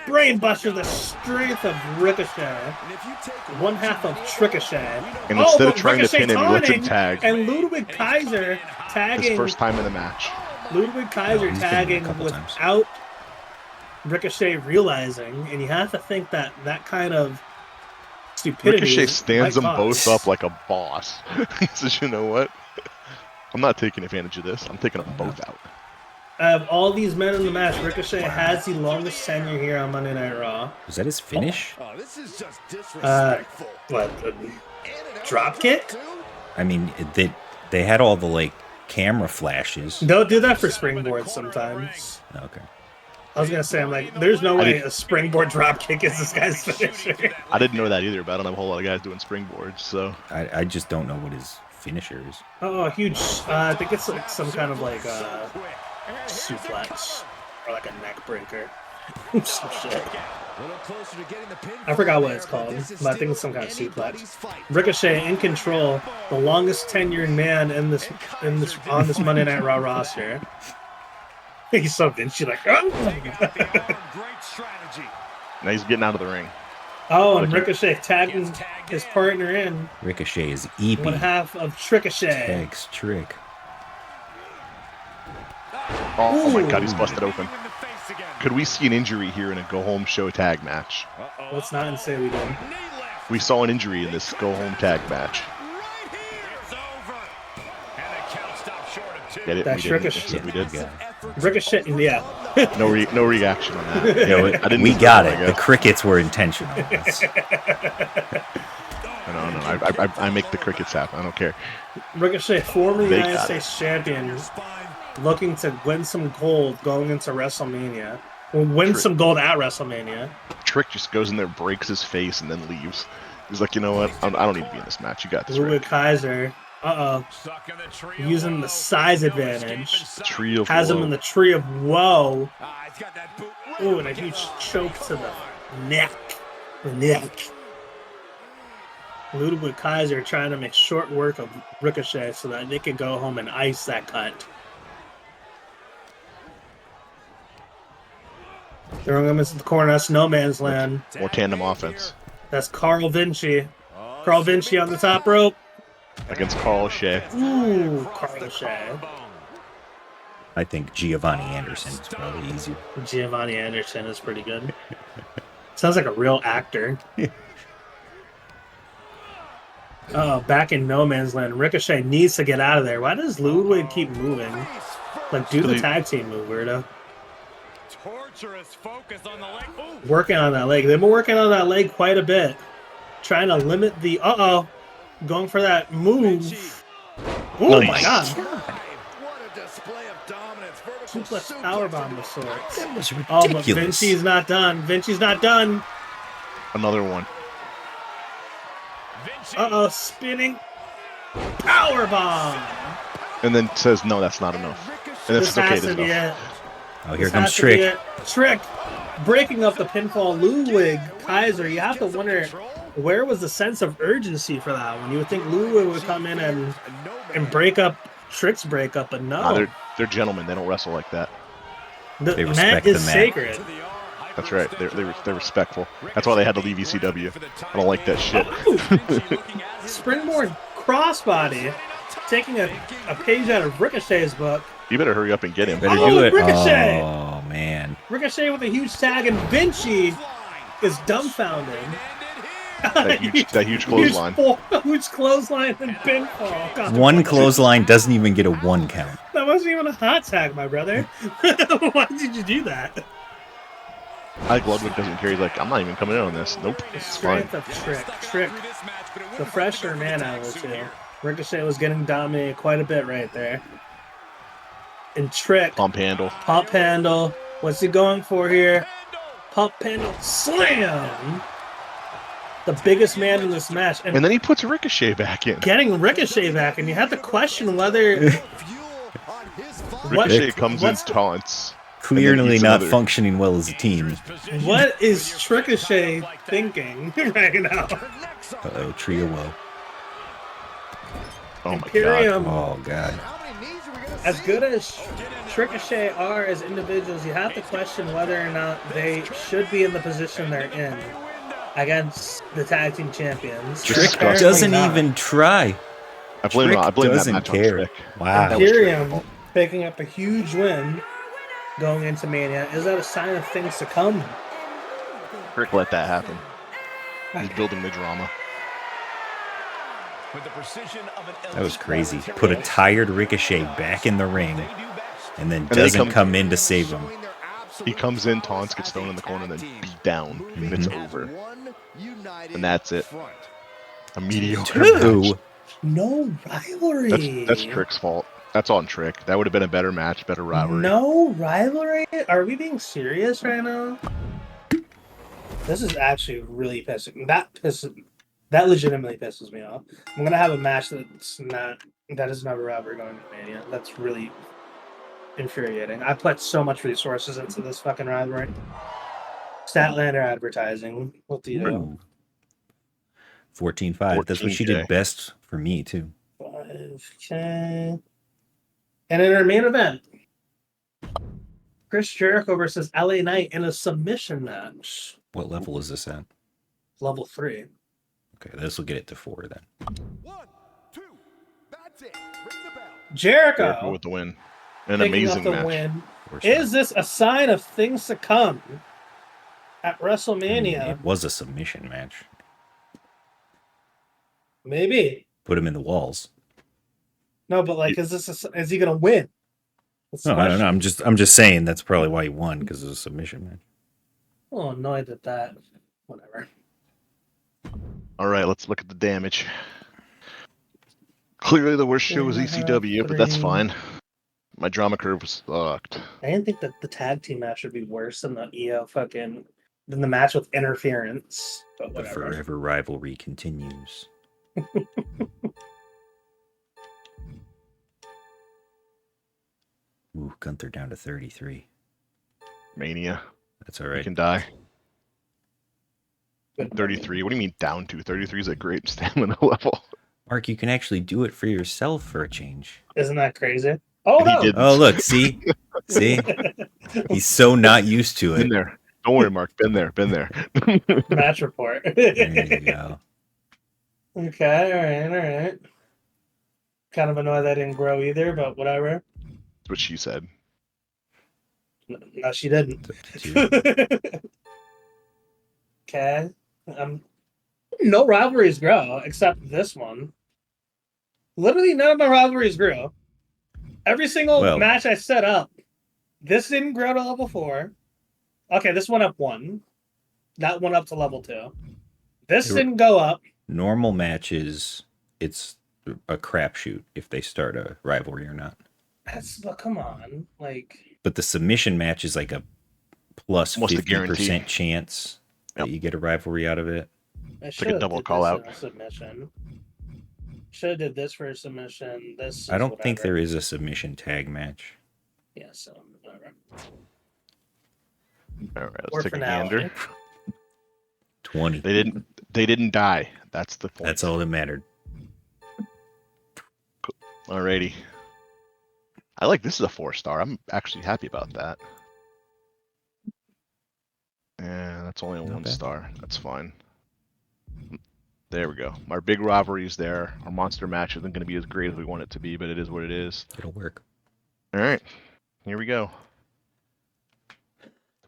brainbuster, the strength of Ricochet. One half of Ricochet. And instead of but trying to Ricochet pin him, he lets him taunting, tag. And Ludwig Kaiser tagging. His first time in the match. Ludwig Kaiser he's been in a tagging couple times. without Ricochet realizing, and you have to think that that kind of Stupidity. Ricochet stands them might both cost. up like a boss. He says, you know what? I'm not taking advantage of this. I'm taking them both out. Of all these men in the match, Ricochet has the longest tenure here on Monday Night Raw. Was that his finish? Oh, this is just disrespectful. What? Drop kick? I mean, they had all the like camera flashes. They'll do that for springboards sometimes. Okay. I was gonna say, I'm like, there's no way a springboard drop kick is this guy's finisher. I didn't know that either, but I don't have a whole lot of guys doing springboards, so. I just don't know what his finisher is. Oh, huge! I think it's like some kind of like suplex or like a neck breaker. Some shit. I forgot what it's called, but I think it's some kind of suplex. Ricochet in control, the longest tenured man on this Monday Night Raw roster. He's so Vinci like, oh! Now he's getting out of the ring. Oh, and Ricochet tagging his partner in. Ricochet is EP. One half of Trickochet. Tags Trick. Oh my god, he's busted open. Could we see an injury here in a go-home show tag match? Let's not say we did. We saw an injury in this go-home tag match. Get it? That's we didn't. Ricochet. We did. Yeah. Ricochet, yeah. No reaction on that. Yeah, I didn't we deserve got I it. The guess. crickets were intentional. No. I make the crickets happen. I don't care. Ricochet, former They United got States champion, looking to win some gold going into WrestleMania. Or win some gold at WrestleMania. Trick just goes in there, breaks his face, and then leaves. He's like, you know what? I don't need to be in this match. You got this, Ludwig Rick. Kaiser, using the size advantage. Tree of Has him woe. in the tree of woe. Ooh, and a huge choke to the neck. The neck. Ludwig Kaiser trying to make short work of Ricochet so that they can go home and ice that cut. Throwing him into the corner. That's no man's land. More tandem offense That's Carl Vinci. Carl Vinci on the top rope. against Carl Shea. Ooh, Carl Shea. I think Giovanni Anderson is probably easier. Giovanni Anderson is pretty good. Sounds like a real actor. Oh, back in no man's land. Ricochet needs to get out of there. Why does Ludwig keep moving? Like, do the tag team move, weirdo. Working on that leg. They've been working on that leg quite a bit. Trying to limit the... Uh-oh. Going for that move. Oh, my God. Suplex powerbomb of sorts. That was Oh, but ridiculous. Vinci's not done. Vinci's not done. Another one. Uh-oh, spinning powerbomb. And then says, no, that's not enough. And this is okay. has to This be enough. it. Oh, here This comes has to be Trick. it. Trick breaking up the pinfall. Ludwig Kaiser. You have to wonder, where was the sense of urgency for that one? You would think Ludwig would come in and break up Trick's breakup, but no. Nah, they're gentlemen. They don't wrestle like that. The They mat respect is the mat. sacred. That's right. They're respectful. That's why they had to leave ECW. I don't like that shit. Springboard crossbody. Taking a page out of Ricochet's book. You better hurry up and get him. Better Oh, do it. Ricochet! Oh, man. Ricochet with a huge tag, and Vinci is dumbfounded. That huge clthesline. Huge clothesline and pinfall. God, One clothesline doesn't even get a 1 count. that wasn't even a hot tag, my brother. Why did you do that? I think Ludwig doesn't care. He's like, I'm not even coming in on this. Nope. The It's fine. strength of Trick. The fresher man out of the two. Ricochet was getting dominated quite a bit right there. And Trick, Pump handle. pump handle. What's he going for here? Pump handle. Slam! The biggest man in this match. And then he puts Ricochet back in. Getting Ricochet back, and you have to question whether Ricochet comes in what's- taunts. Clearly eats not another. functioning functioning well as a team. what is Ricochet thinking right now. Uh-oh, trio woe. Oh my god. Imperium, Oh, God. as good as Ricochet are as individuals, you have to question whether or not they should be in the position they're in against the tag team champions. Trick Apparently doesn't not. even try. I blame Trick that doesn't match on care. Trick. Wow. That was Imperium Trick. picking up a huge win going into Mania. Is that a sign of things to come? Trick let that happen. He's building the drama. With the precision of an That was elite crazy. military Put a force, tired Ricochet back in the ring, they do best. and then then he doesn't comes- come in to save him. He comes in, taunts, gets thrown in the corner, and then beat down, and it's over. And that's it. A mediocre match. Two. No rivalry. That's Trick's fault. That's on Trick. That would have been a better match, better rivalry. No rivalry? Are we being serious right now? This is actually really pissing. That legitimately pisses me off. I'm gonna have a match that is not a rivalry going to Mania. That's really infuriating. I put so much resources into this fucking rivalry. Statlander advertising. What do you do? Ooh. 14-5. That's what she did 14K. best for me, too. 5K. And in our main event, Chris Jericho versus LA Knight in a submission match. What level is this at? Level 3. Okay, this will get it to 4 then. 1, 2, that's it. Ring the bell. Jericho with the win. An picking amazing up the match. win. Or Is this a sign of things to come at WrestleMania? It was a submission match. Maybe. Put him in the walls. No, but like, is he gonna win? That's the No, I don't know. question. I'm just saying that's probably why he won, because it was a submission match. Oh, annoyed at that. Whatever. All right, let's look at the damage. Clearly, the worst show was ECW, but that's 3. fine. My drama curve was sucked. I didn't think that the tag team match would be worse than the than the match with interference. But The whatever. forever rivalry continues. Ooh, Gunther down to 33. Mania. That's all You right. can die. Good 33. What do you mean down to? 33 is a great stamina level. Mark, you can actually do it for yourself for a change. Isn't that crazy? Oh And he no! did. Oh, look, see? See? He's so not used to Been it. there. Don't worry, Mark. Been there. Been there. Match report. There you go. Okay, all right. Kind of annoyed that didn't grow either, but whatever. That's what she said. No, she didn't. It's up to you. Okay. No rivalries grow except this one. Literally none of my rivalries grew. Every single Well- match I set up, this didn't grow to level 4. Okay, this went up 1. That went up to level 2. This didn't go up. Normal matches, it's a crapshoot if they start a rivalry or not. But come on, like But the submission match is like a plus Almost a guarantee. 50% chance that you get a rivalry out of it. I like should a have double did call this out. in a submission. Should have did this for a submission. This. I is don't think whatever. there is a submission tag match. Yeah, so whatever. All right, Or let's take a finale. gander. 20. They didn't die. That's the point. That's all that mattered. Alrighty. I like this is a 4-star. I'm actually happy about that. Yeah, that's only a Not 1 bad. star. That's fine. There we go. Our big rivalry is there. Our monster match isn't going to be as great as we want it to be, but it is what it is. It'll work. All right, here we go.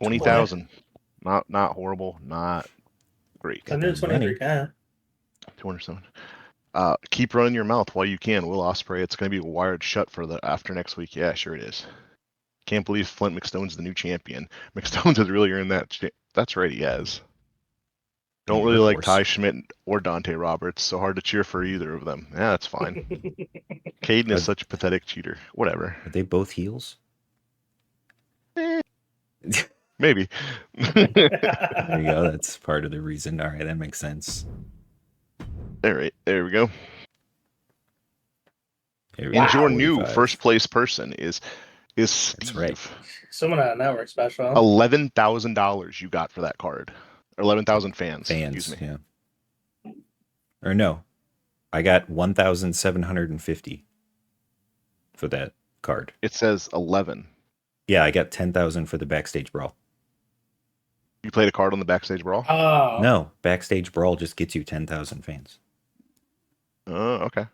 20,000. Not horrible. Not great. Got that 123k. 207. Keep running your mouth while you can. Will Ospreay. It's going to be wired shut for the after next week. Yeah, sure it is. Can't believe Flint McStone's the new champion. McStone's has really earned that. That's right, he has. Don't really like Workhorse. Ty Schmidt or Dante Roberts. So hard to cheer for either of them. Yeah, that's fine. Caden is such a pathetic cheater. Whatever. Are they both heels? Maybe. There you go. That's part of the reason. All right, that makes sense. All right, there we go. Here we And go. your new 45. first place person is Steve. That's right. Someone on a network special. $11,000 you got for that card. Or 11,000 fans. Fans, Excuse me. yeah. Or no, I got 1,750 for that card. It says 11. Yeah, I got 10,000 for the backstage brawl. You played a card on the backstage brawl? Oh. No, backstage brawl just gets you 10,000 fans. Oh, okay.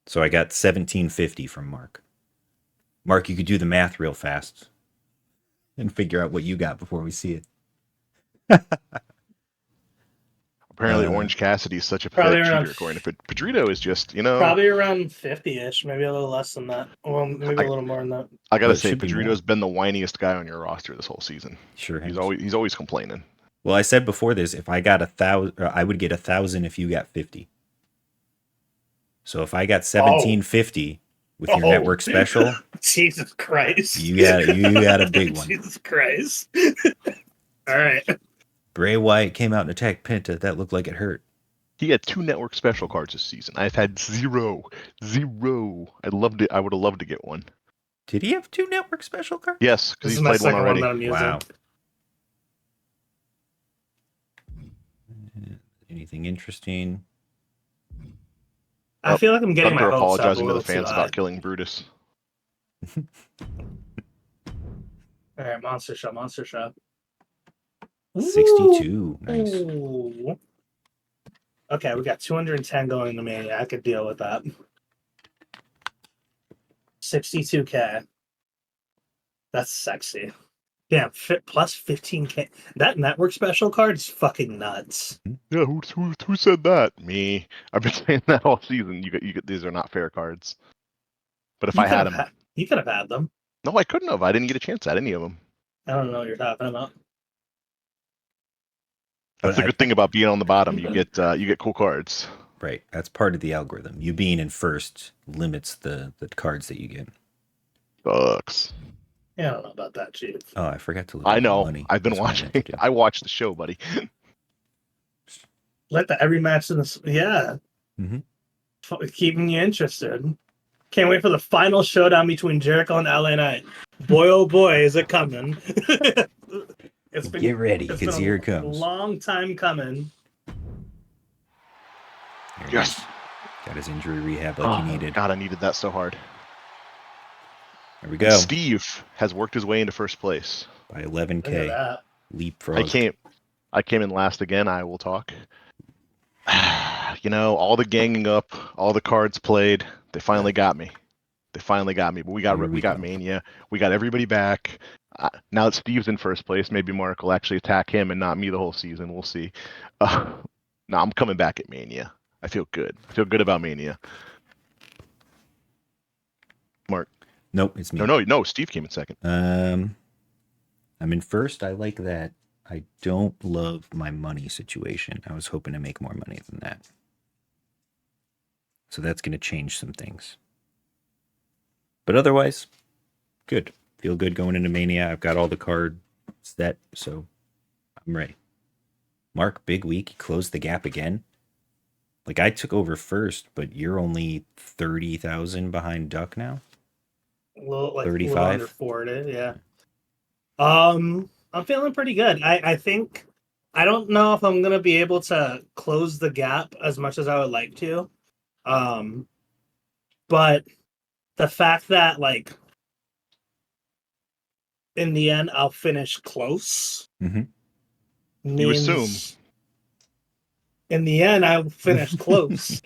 So I got 1,750 from Mark. Mark, you could do the math real fast and figure out what you got before we see it. Apparently, Orange Cassidy's such a probably pathetic around- cheater. According to Pedrito, is just Probably around 50-ish, maybe a little less than that. Well, maybe a little more than that. I gotta Well, it say, should be Pedrito's been the whiniest guy on your roster this whole season. Sure has. He's always complaining. Well, I said before this, if I got 1,000, I would get 1,000 if you got 50. So if I got 1,750 with your network special, Jesus Christ, you got a big one. Jesus Christ. All right. Bray Wyatt came out and attacked Penta. That looked like it hurt. He had 2 network special cards this season. I've had 0. I would have loved to get one. Did he have 2 network special cards? Yes, because he's played one already. Wow. Anything interesting? I feel like I'm getting Tucker my hopes up a apologizing to little the fans too about high. killing Brutus. All right, Monster Shop. 62. Nice. Ooh. Okay, we got 210 going to Mania. I could deal with that. 62K. That's sexy. Damn, plus 15K. That network special card is fucking nuts. Yeah, who said that? Me. I've been saying that all season. You get these are not fair cards. But if I had them, you could have had them. no, I couldn't have. I didn't get a chance at any of them. I don't know what you're talking about. That's the good thing about being on the bottom. You get cool cards. Right. That's part of the algorithm. You being in first limits the cards that you get. Sucks. Yeah, I don't know about that, Chief. Oh, I forgot to look I at know. the money. I've been That's what I watching. meant to do. I watched the show, buddy. Let every match in this. Yeah. Mhm. Keeping you interested. Can't wait for the final showdown between Jericho and LA Knight. Boy, oh boy, is it coming. Get ready, because here it comes. Long time coming. There it Yes. is. Got his injury rehab like he needed. God, I needed that so hard. There we go. Steve has worked his way into first place. By Look at 11K. that. Leapfrog. I came in last again. I will talk. All the ganging up, all the cards played. They finally got me. But we got Mania. We got everybody back. Now that Steve's in first place, maybe Mark will actually attack him and not me the whole season. We'll see. No, I'm coming back at Mania. I feel good. I feel good about Mania. Mark. Nope, it's me. No. Steve came in second. I'm in first. I like that. I don't love my money situation. I was hoping to make more money than that. So that's going to change some things. But otherwise, good. Feel good going into Mania. I've got all the card set, so I'm ready. Mark, big week. You closed the gap again. Like, I took over first, but you're only 30,000 behind Duck now. A little 35? under 40, yeah. I'm feeling pretty good. I think I don't know if I'm gonna be able to close the gap as much as I would like to. But the fact that in the end I'll finish close Mhm. means You assume. in the end I'll finish close.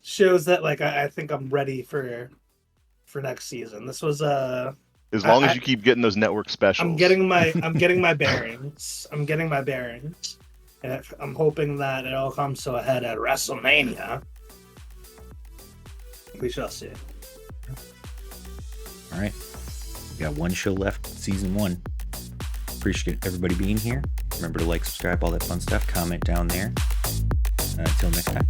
Shows that I think I'm ready for next season. This was As long as you keep getting those network specials. I'm getting my bearings. And I'm hoping that it all comes to a head at WrestleMania. We shall see. All right. We got one show left, season 1. Appreciate everybody being here. Remember to like, subscribe, all that fun stuff. Comment down there. Until next time.